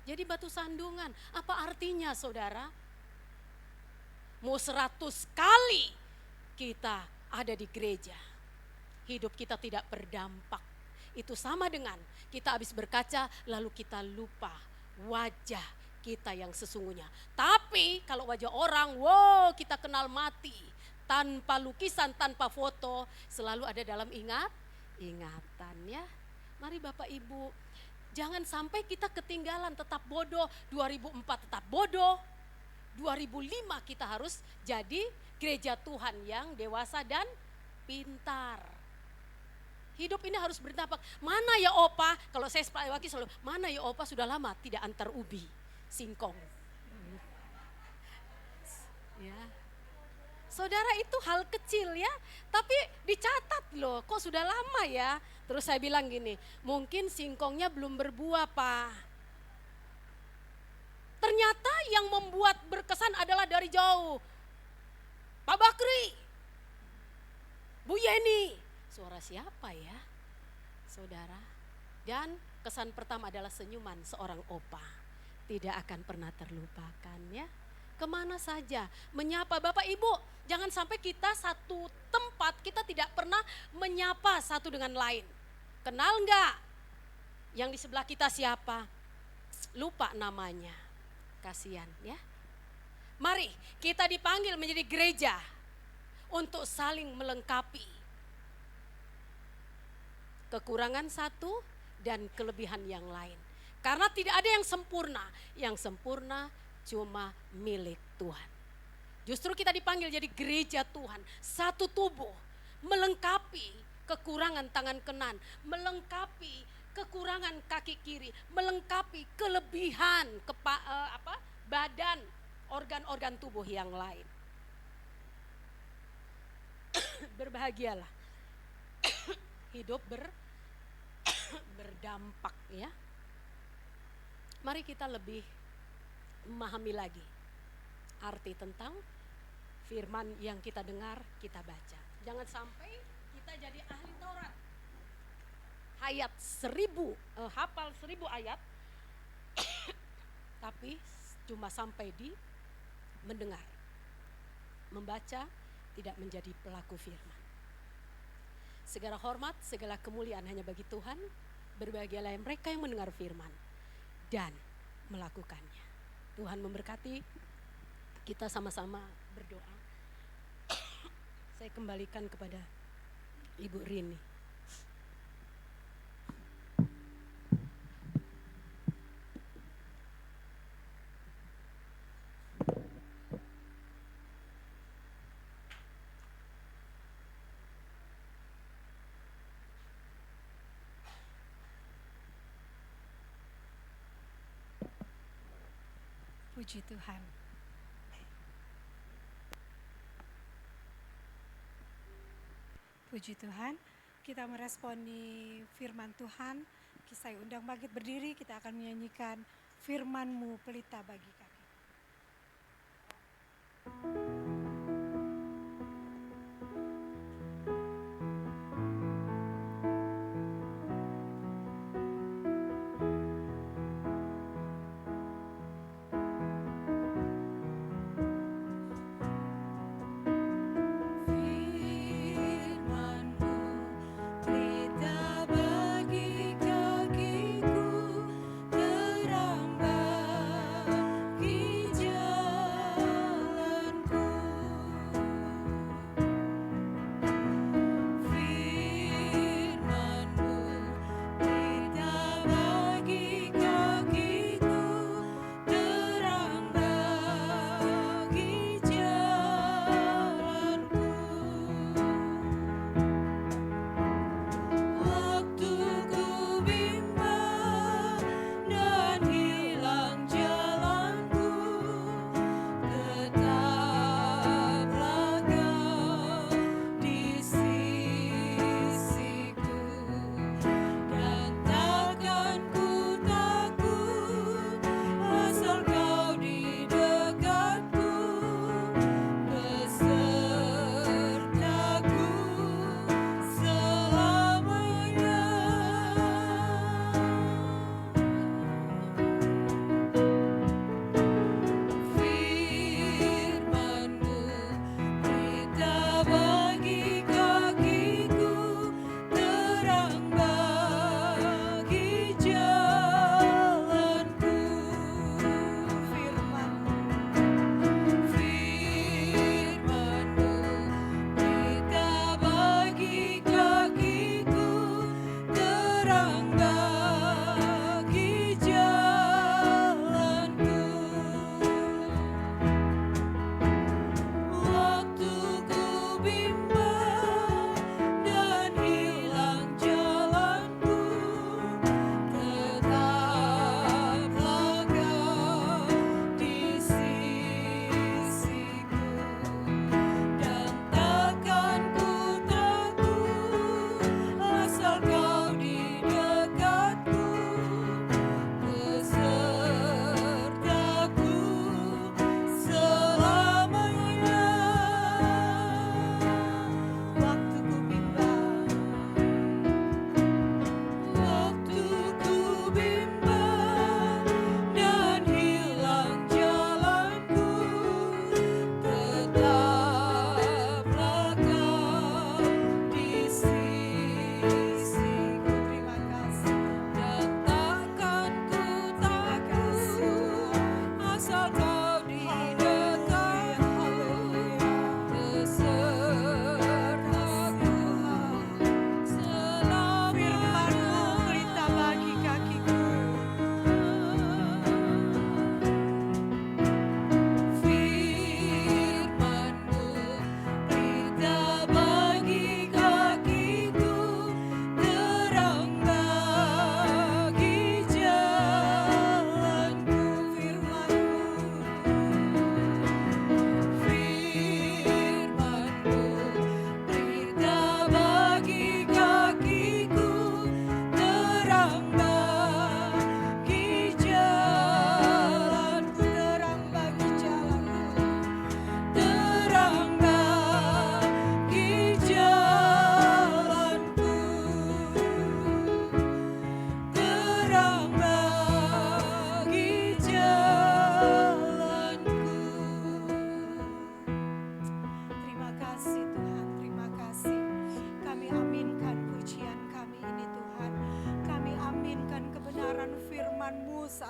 Jadi batu sandungan, apa artinya saudara? Mau 100 kali kita ada di gereja, hidup kita tidak berdampak. Itu sama dengan kita habis berkaca lalu kita lupa wajah kita yang sesungguhnya. Tapi kalau wajah orang, wow kita kenal mati. Tanpa lukisan, tanpa foto, selalu ada dalam ingatan ya. Mari Bapak Ibu, jangan sampai kita ketinggalan, tetap bodoh. 2004 tetap bodoh. 2005 kita harus jadi gereja Tuhan yang dewasa dan pintar. Hidup ini harus berdampak. Mana ya opa, kalau saya wakil selalu, mana ya opa sudah lama tidak antar ubi, singkong. Ya. Saudara itu hal kecil ya, tapi dicatat loh, kok sudah lama ya. Terus saya bilang gini, mungkin singkongnya belum berbuah Pak. Ternyata yang membuat berkesan adalah dari jauh. Pak Bakri, Bu Yeni, suara siapa ya saudara? Dan kesan pertama adalah senyuman seorang opa. Tidak akan pernah terlupakan ya. Kemana saja menyapa Bapak Ibu. Jangan sampai kita satu tempat kita tidak pernah menyapa satu dengan lain. Kenal enggak? Yang di sebelah kita siapa? Lupa namanya. Kasihan ya. Mari kita dipanggil menjadi gereja untuk saling melengkapi. Kekurangan satu dan kelebihan yang lain. Karena tidak ada yang sempurna. Yang sempurna cuma milik Tuhan. Justru kita dipanggil jadi gereja Tuhan. Satu tubuh melengkapi kekurangan tangan kanan, melengkapi kekurangan kaki kiri, melengkapi kelebihan badan, organ-organ tubuh yang lain. Berbahagialah. Hidup berdampak ya. Mari kita lebih memahami lagi arti tentang firman yang kita dengar, kita baca. Jangan sampai kita jadi ahli Taurat. Hafal 1000 ayat, tapi cuma sampai di mendengar, membaca, tidak menjadi pelaku firman. Segala hormat, segala kemuliaan hanya bagi Tuhan. Berbahagialah mereka yang mendengar firman dan melakukannya. Tuhan memberkati. Kita sama-sama berdoa. Saya kembalikan kepada Ibu Rini. Puji Tuhan. Puji Tuhan, kita meresponi firman Tuhan. Saya undang bangkit berdiri, kita akan menyanyikan firman-Mu pelita bagi kami. Terang bagi jalanku.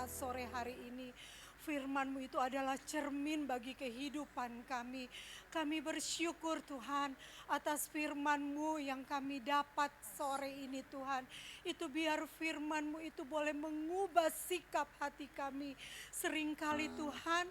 sore hari ini. Firman-Mu itu adalah cermin bagi kehidupan kami. Kami bersyukur Tuhan atas firman-Mu yang kami dapat sore ini Tuhan. Itu biar firman-Mu itu boleh mengubah sikap hati kami. Seringkali Tuhan,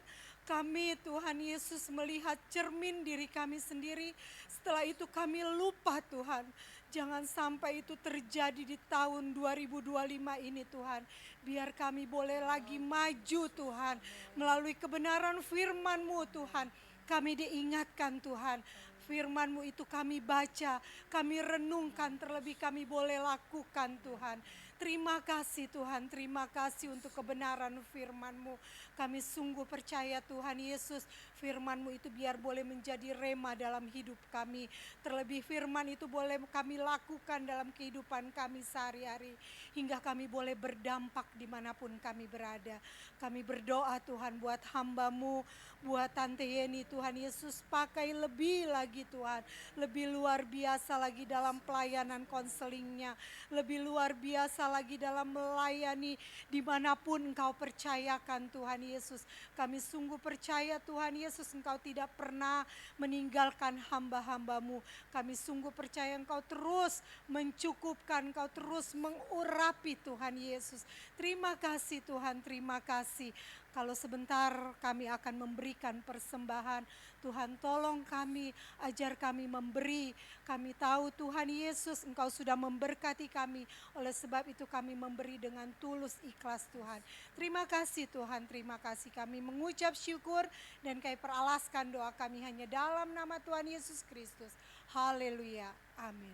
kami Tuhan Yesus melihat cermin diri kami sendiri. Setelah itu kami lupa Tuhan. Jangan sampai itu terjadi di tahun 2025 ini Tuhan. Biar kami boleh lagi maju Tuhan. Melalui kebenaran firman-Mu Tuhan. Kami diingatkan Tuhan. Firman-Mu itu kami baca, kami renungkan, terlebih kami boleh lakukan Tuhan. Terima kasih Tuhan, terima kasih untuk kebenaran firman-Mu. Kami sungguh percaya Tuhan Yesus, firman-Mu itu biar boleh menjadi rema dalam hidup kami. Terlebih firman itu boleh kami lakukan dalam kehidupan kami sehari-hari. Hingga kami boleh berdampak dimanapun kami berada. Kami berdoa Tuhan buat hamba-Mu, buat Tante Yeni Tuhan Yesus, pakai lebih lagi Tuhan. Lebih luar biasa lagi dalam pelayanan konselingnya. Lebih luar biasa lagi dalam melayani dimanapun Engkau percayakan Tuhan Yesus. Kami sungguh percaya Tuhan Yesus, Engkau tidak pernah meninggalkan hamba-hamba-Mu. Kami sungguh percaya Engkau terus mencukupkan, Engkau terus mengurapi Tuhan Yesus. Terima kasih Tuhan, terima kasih. Kalau sebentar kami akan memberikan persembahan, Tuhan tolong kami, ajar kami memberi. Kami tahu Tuhan Yesus Engkau sudah memberkati kami, oleh sebab itu kami memberi dengan tulus ikhlas Tuhan. Terima kasih Tuhan, terima kasih. Kami mengucap syukur dan kami peralaskan doa kami hanya dalam nama Tuhan Yesus Kristus. Haleluya, amin.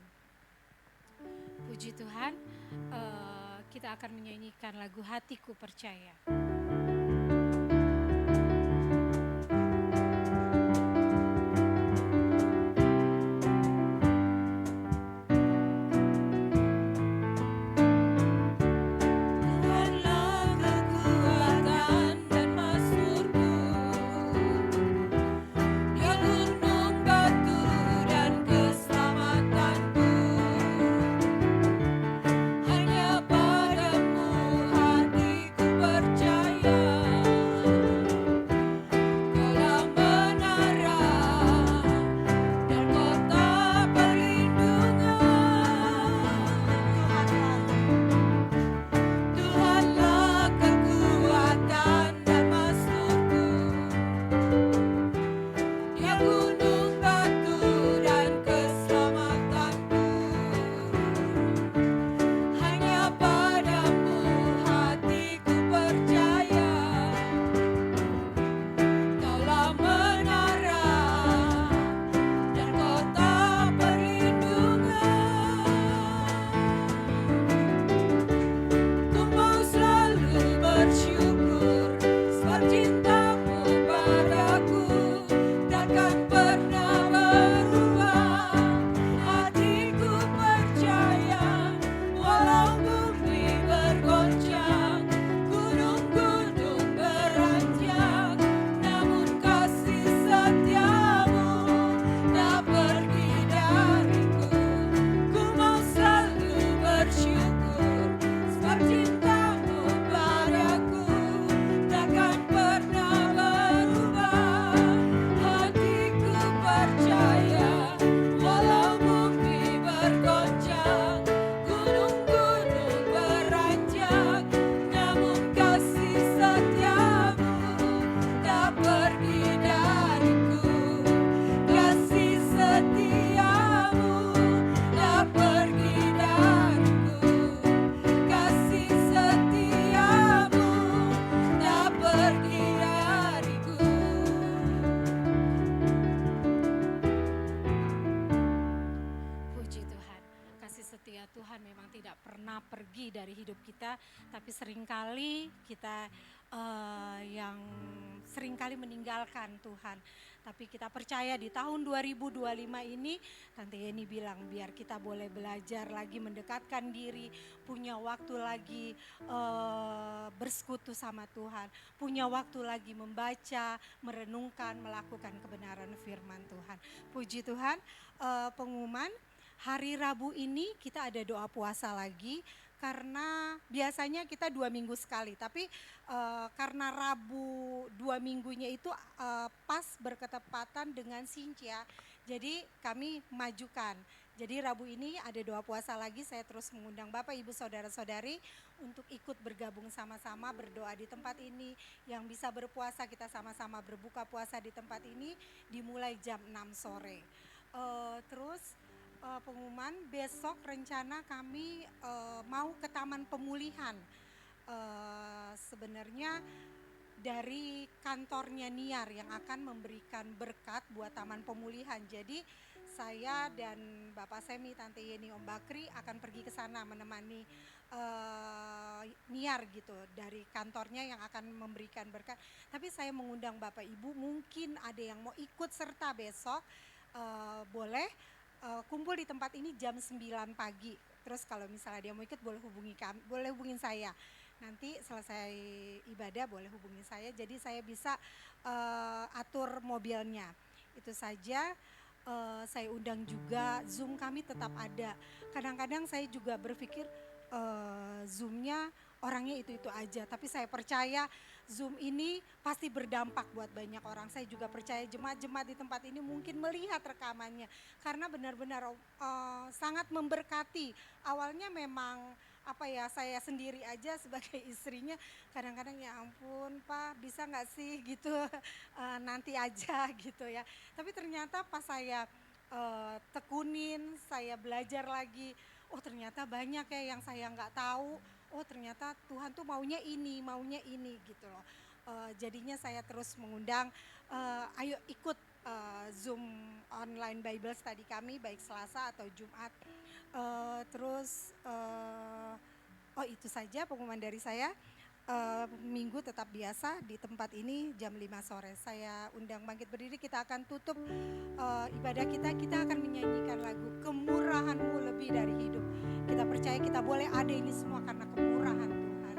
Puji Tuhan, kita akan menyanyikan lagu Hatiku Percaya. Tapi seringkali kita yang seringkali meninggalkan Tuhan. Tapi kita percaya di tahun 2025 ini, Tante Yeni bilang biar kita boleh belajar lagi mendekatkan diri, punya waktu lagi bersekutu sama Tuhan, punya waktu lagi membaca, merenungkan, melakukan kebenaran firman Tuhan. Puji Tuhan, pengumuman hari Rabu ini kita ada doa puasa lagi. karena biasanya kita 2 minggu sekali, tapi karena Rabu 2 minggunya itu pas berketepatan dengan Sintia, jadi kami majukan. Jadi Rabu ini ada doa puasa lagi, saya terus mengundang Bapak Ibu Saudara-saudari untuk ikut bergabung sama-sama berdoa di tempat ini. Yang bisa berpuasa kita sama-sama berbuka puasa di tempat ini dimulai jam 6 sore. Terus pengumuman besok rencana kami mau ke Taman Pemulihan. Sebenarnya dari kantornya Niar yang akan memberikan berkat buat Taman Pemulihan. Jadi saya dan Bapak Semi, Tante Yeni, Om Bakri akan pergi ke sana menemani Niar gitu dari kantornya yang akan memberikan berkat. Tapi saya mengundang Bapak Ibu, mungkin ada yang mau ikut serta besok, boleh kumpul di tempat ini jam 9 pagi. Terus kalau misalnya dia mau ikut boleh hubungin saya. Nanti selesai ibadah boleh hubungi saya, jadi saya bisa atur mobilnya. Itu saja. Saya undang juga, Zoom kami tetap ada. Kadang-kadang saya juga berpikir Zoom-nya orangnya itu-itu aja, tapi saya percaya Zoom ini pasti berdampak buat banyak orang. Saya juga percaya jemaat-jemaat di tempat ini mungkin melihat rekamannya, karena benar-benar sangat memberkati. Awalnya memang saya sendiri aja sebagai istrinya kadang-kadang ya ampun Pak, bisa nggak sih gitu, nanti aja gitu ya. Tapi ternyata pas saya tekunin, saya belajar lagi, oh ternyata banyak ya yang saya nggak tahu. Oh ternyata Tuhan tuh maunya ini gitu loh. Jadinya saya terus mengundang, ayo ikut Zoom online Bible study kami baik Selasa atau Jumat. Itu saja pengumuman dari saya. Minggu tetap biasa di tempat ini jam 5 sore. Saya undang bangkit berdiri, kita akan tutup ibadah kita akan menyanyikan lagu Kemurahan-Mu Lebih Dari Hidup. Kita percaya kita boleh ada ini semua karena kemurahan Tuhan.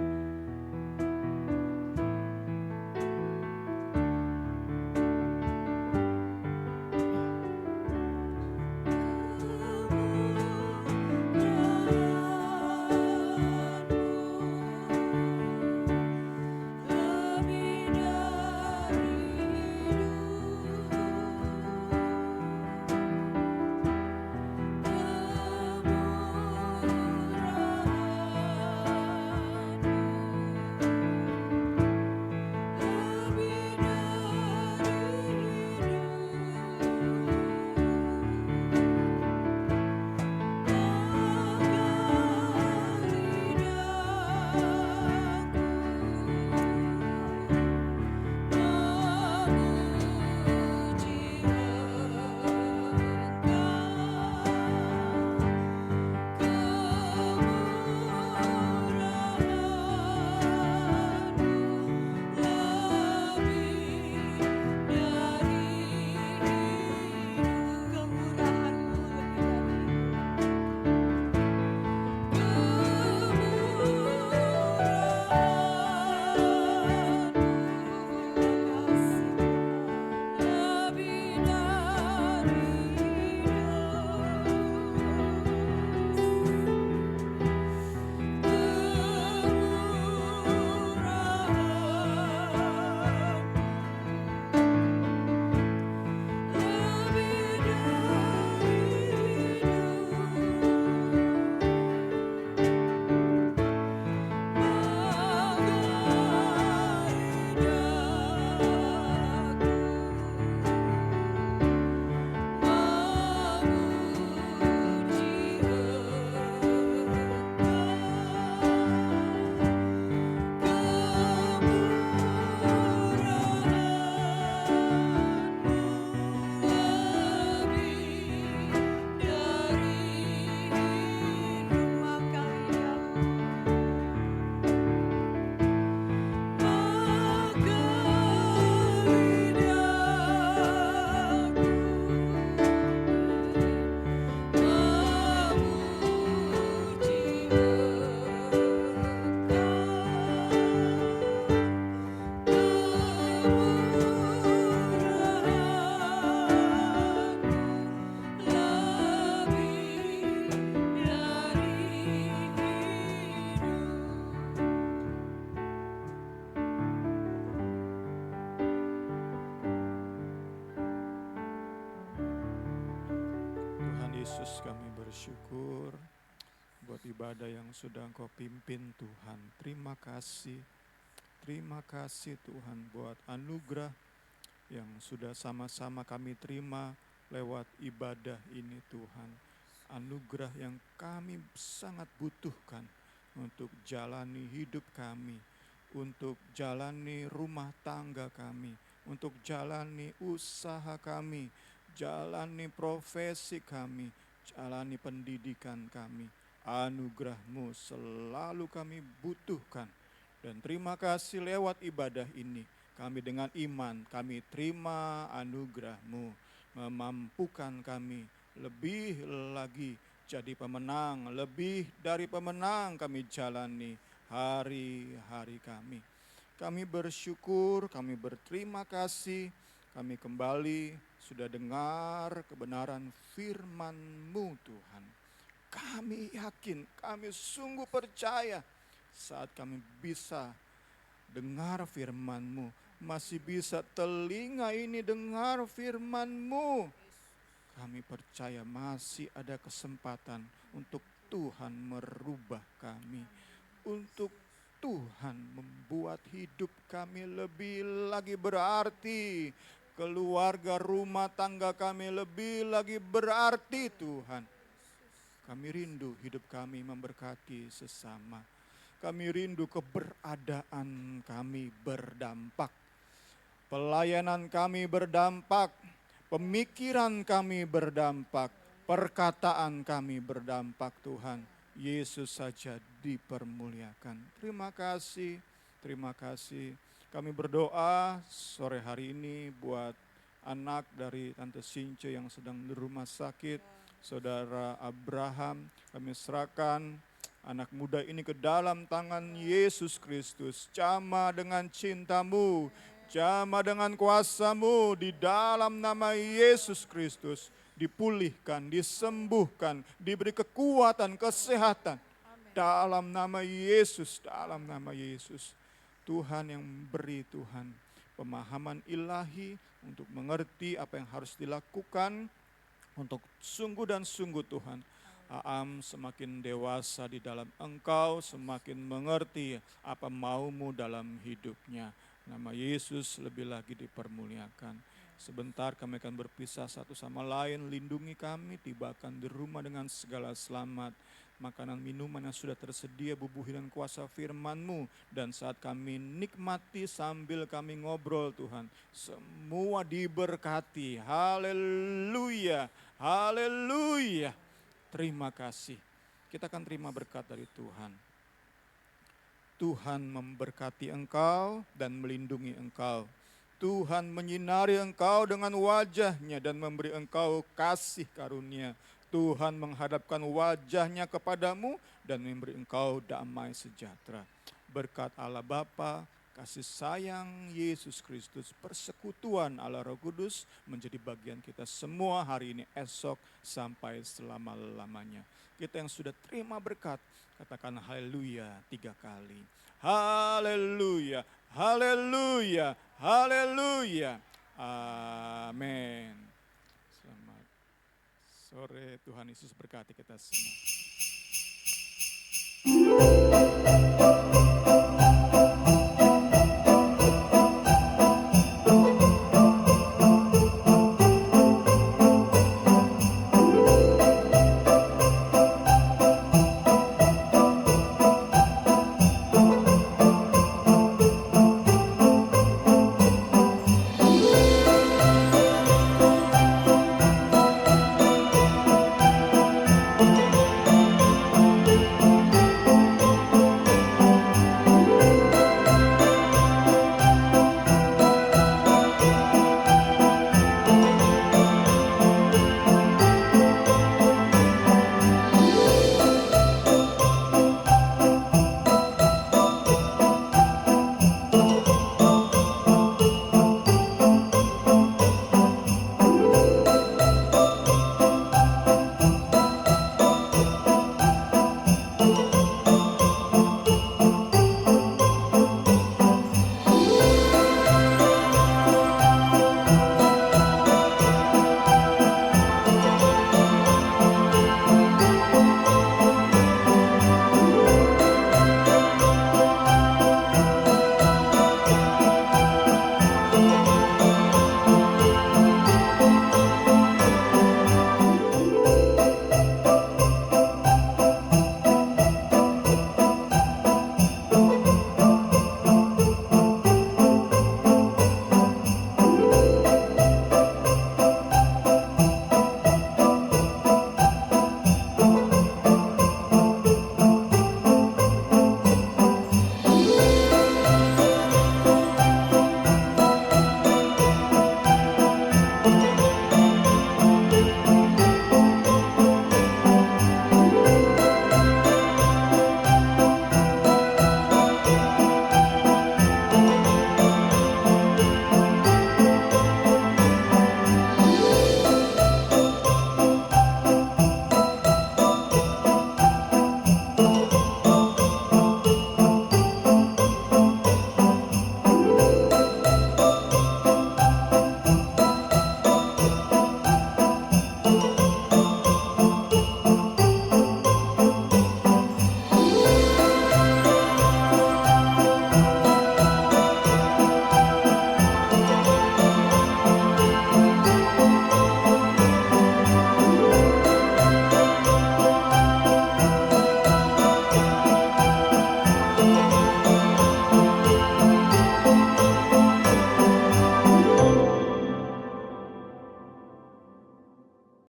Yesus, kami bersyukur buat ibadah yang sudah Engkau pimpin Tuhan. Terima kasih Tuhan buat anugerah yang sudah sama-sama kami terima lewat ibadah ini Tuhan. Anugerah yang kami sangat butuhkan untuk jalani hidup kami, untuk jalani rumah tangga kami, untuk jalani usaha kami, jalani profesi kami, jalani pendidikan kami. Anugerah-Mu selalu kami butuhkan. Dan terima kasih lewat ibadah ini, kami dengan iman, kami terima anugerah-Mu, memampukan kami lebih lagi jadi pemenang, lebih dari pemenang kami jalani hari-hari kami. Kami bersyukur, kami berterima kasih, kami kembali sudah dengar kebenaran firman-Mu Tuhan. Kami yakin, kami sungguh percaya saat kami bisa dengar firman-Mu, masih bisa telinga ini dengar firman-Mu. Kami percaya masih ada kesempatan untuk Tuhan merubah kami, untuk Tuhan membuat hidup kami lebih lagi berarti, keluarga rumah tangga kami lebih lagi berarti Tuhan. Kami rindu hidup kami memberkati sesama. Kami rindu keberadaan kami berdampak. Pelayanan kami berdampak. Pemikiran kami berdampak. Perkataan kami berdampak Tuhan. Yesus saja dipermuliakan. Terima kasih, terima kasih. Kami berdoa sore hari ini buat anak dari Tante Since yang sedang di rumah sakit. Saudara Abraham, kami serahkan anak muda ini ke dalam tangan Yesus Kristus. Jamah dengan cinta-Mu, jamah dengan kuasa-Mu di dalam nama Yesus Kristus. Dipulihkan, disembuhkan, diberi kekuatan, kesehatan. Dalam nama Yesus, dalam nama Yesus. Tuhan yang beri Tuhan pemahaman ilahi untuk mengerti apa yang harus dilakukan. Untuk sungguh dan sungguh Tuhan, Aam semakin dewasa di dalam Engkau, semakin mengerti apa mau-Mu dalam hidupnya. Nama Yesus lebih lagi dipermuliakan. Sebentar kami akan berpisah satu sama lain, lindungi kami, tibakan di rumah dengan segala selamat. Makanan minuman yang sudah tersedia, bubuhi dan kuasa firman-Mu. Dan saat kami nikmati sambil kami ngobrol Tuhan, semua diberkati. Haleluya, haleluya. Terima kasih. Kita akan terima berkat dari Tuhan. Tuhan memberkati engkau dan melindungi engkau. Tuhan menyinari engkau dengan wajah-Nya dan memberi engkau kasih karunia. Tuhan menghadapkan wajah-Nya kepadamu dan memberi engkau damai sejahtera. Berkat Allah Bapa, kasih sayang Yesus Kristus, persekutuan Allah Roh Kudus menjadi bagian kita semua hari ini, esok, sampai selama-lamanya. Kita yang sudah terima berkat, katakan haleluya 3 kali. Haleluya, haleluya, haleluya. Amin. Selamat sore, Tuhan Yesus berkati kita semua.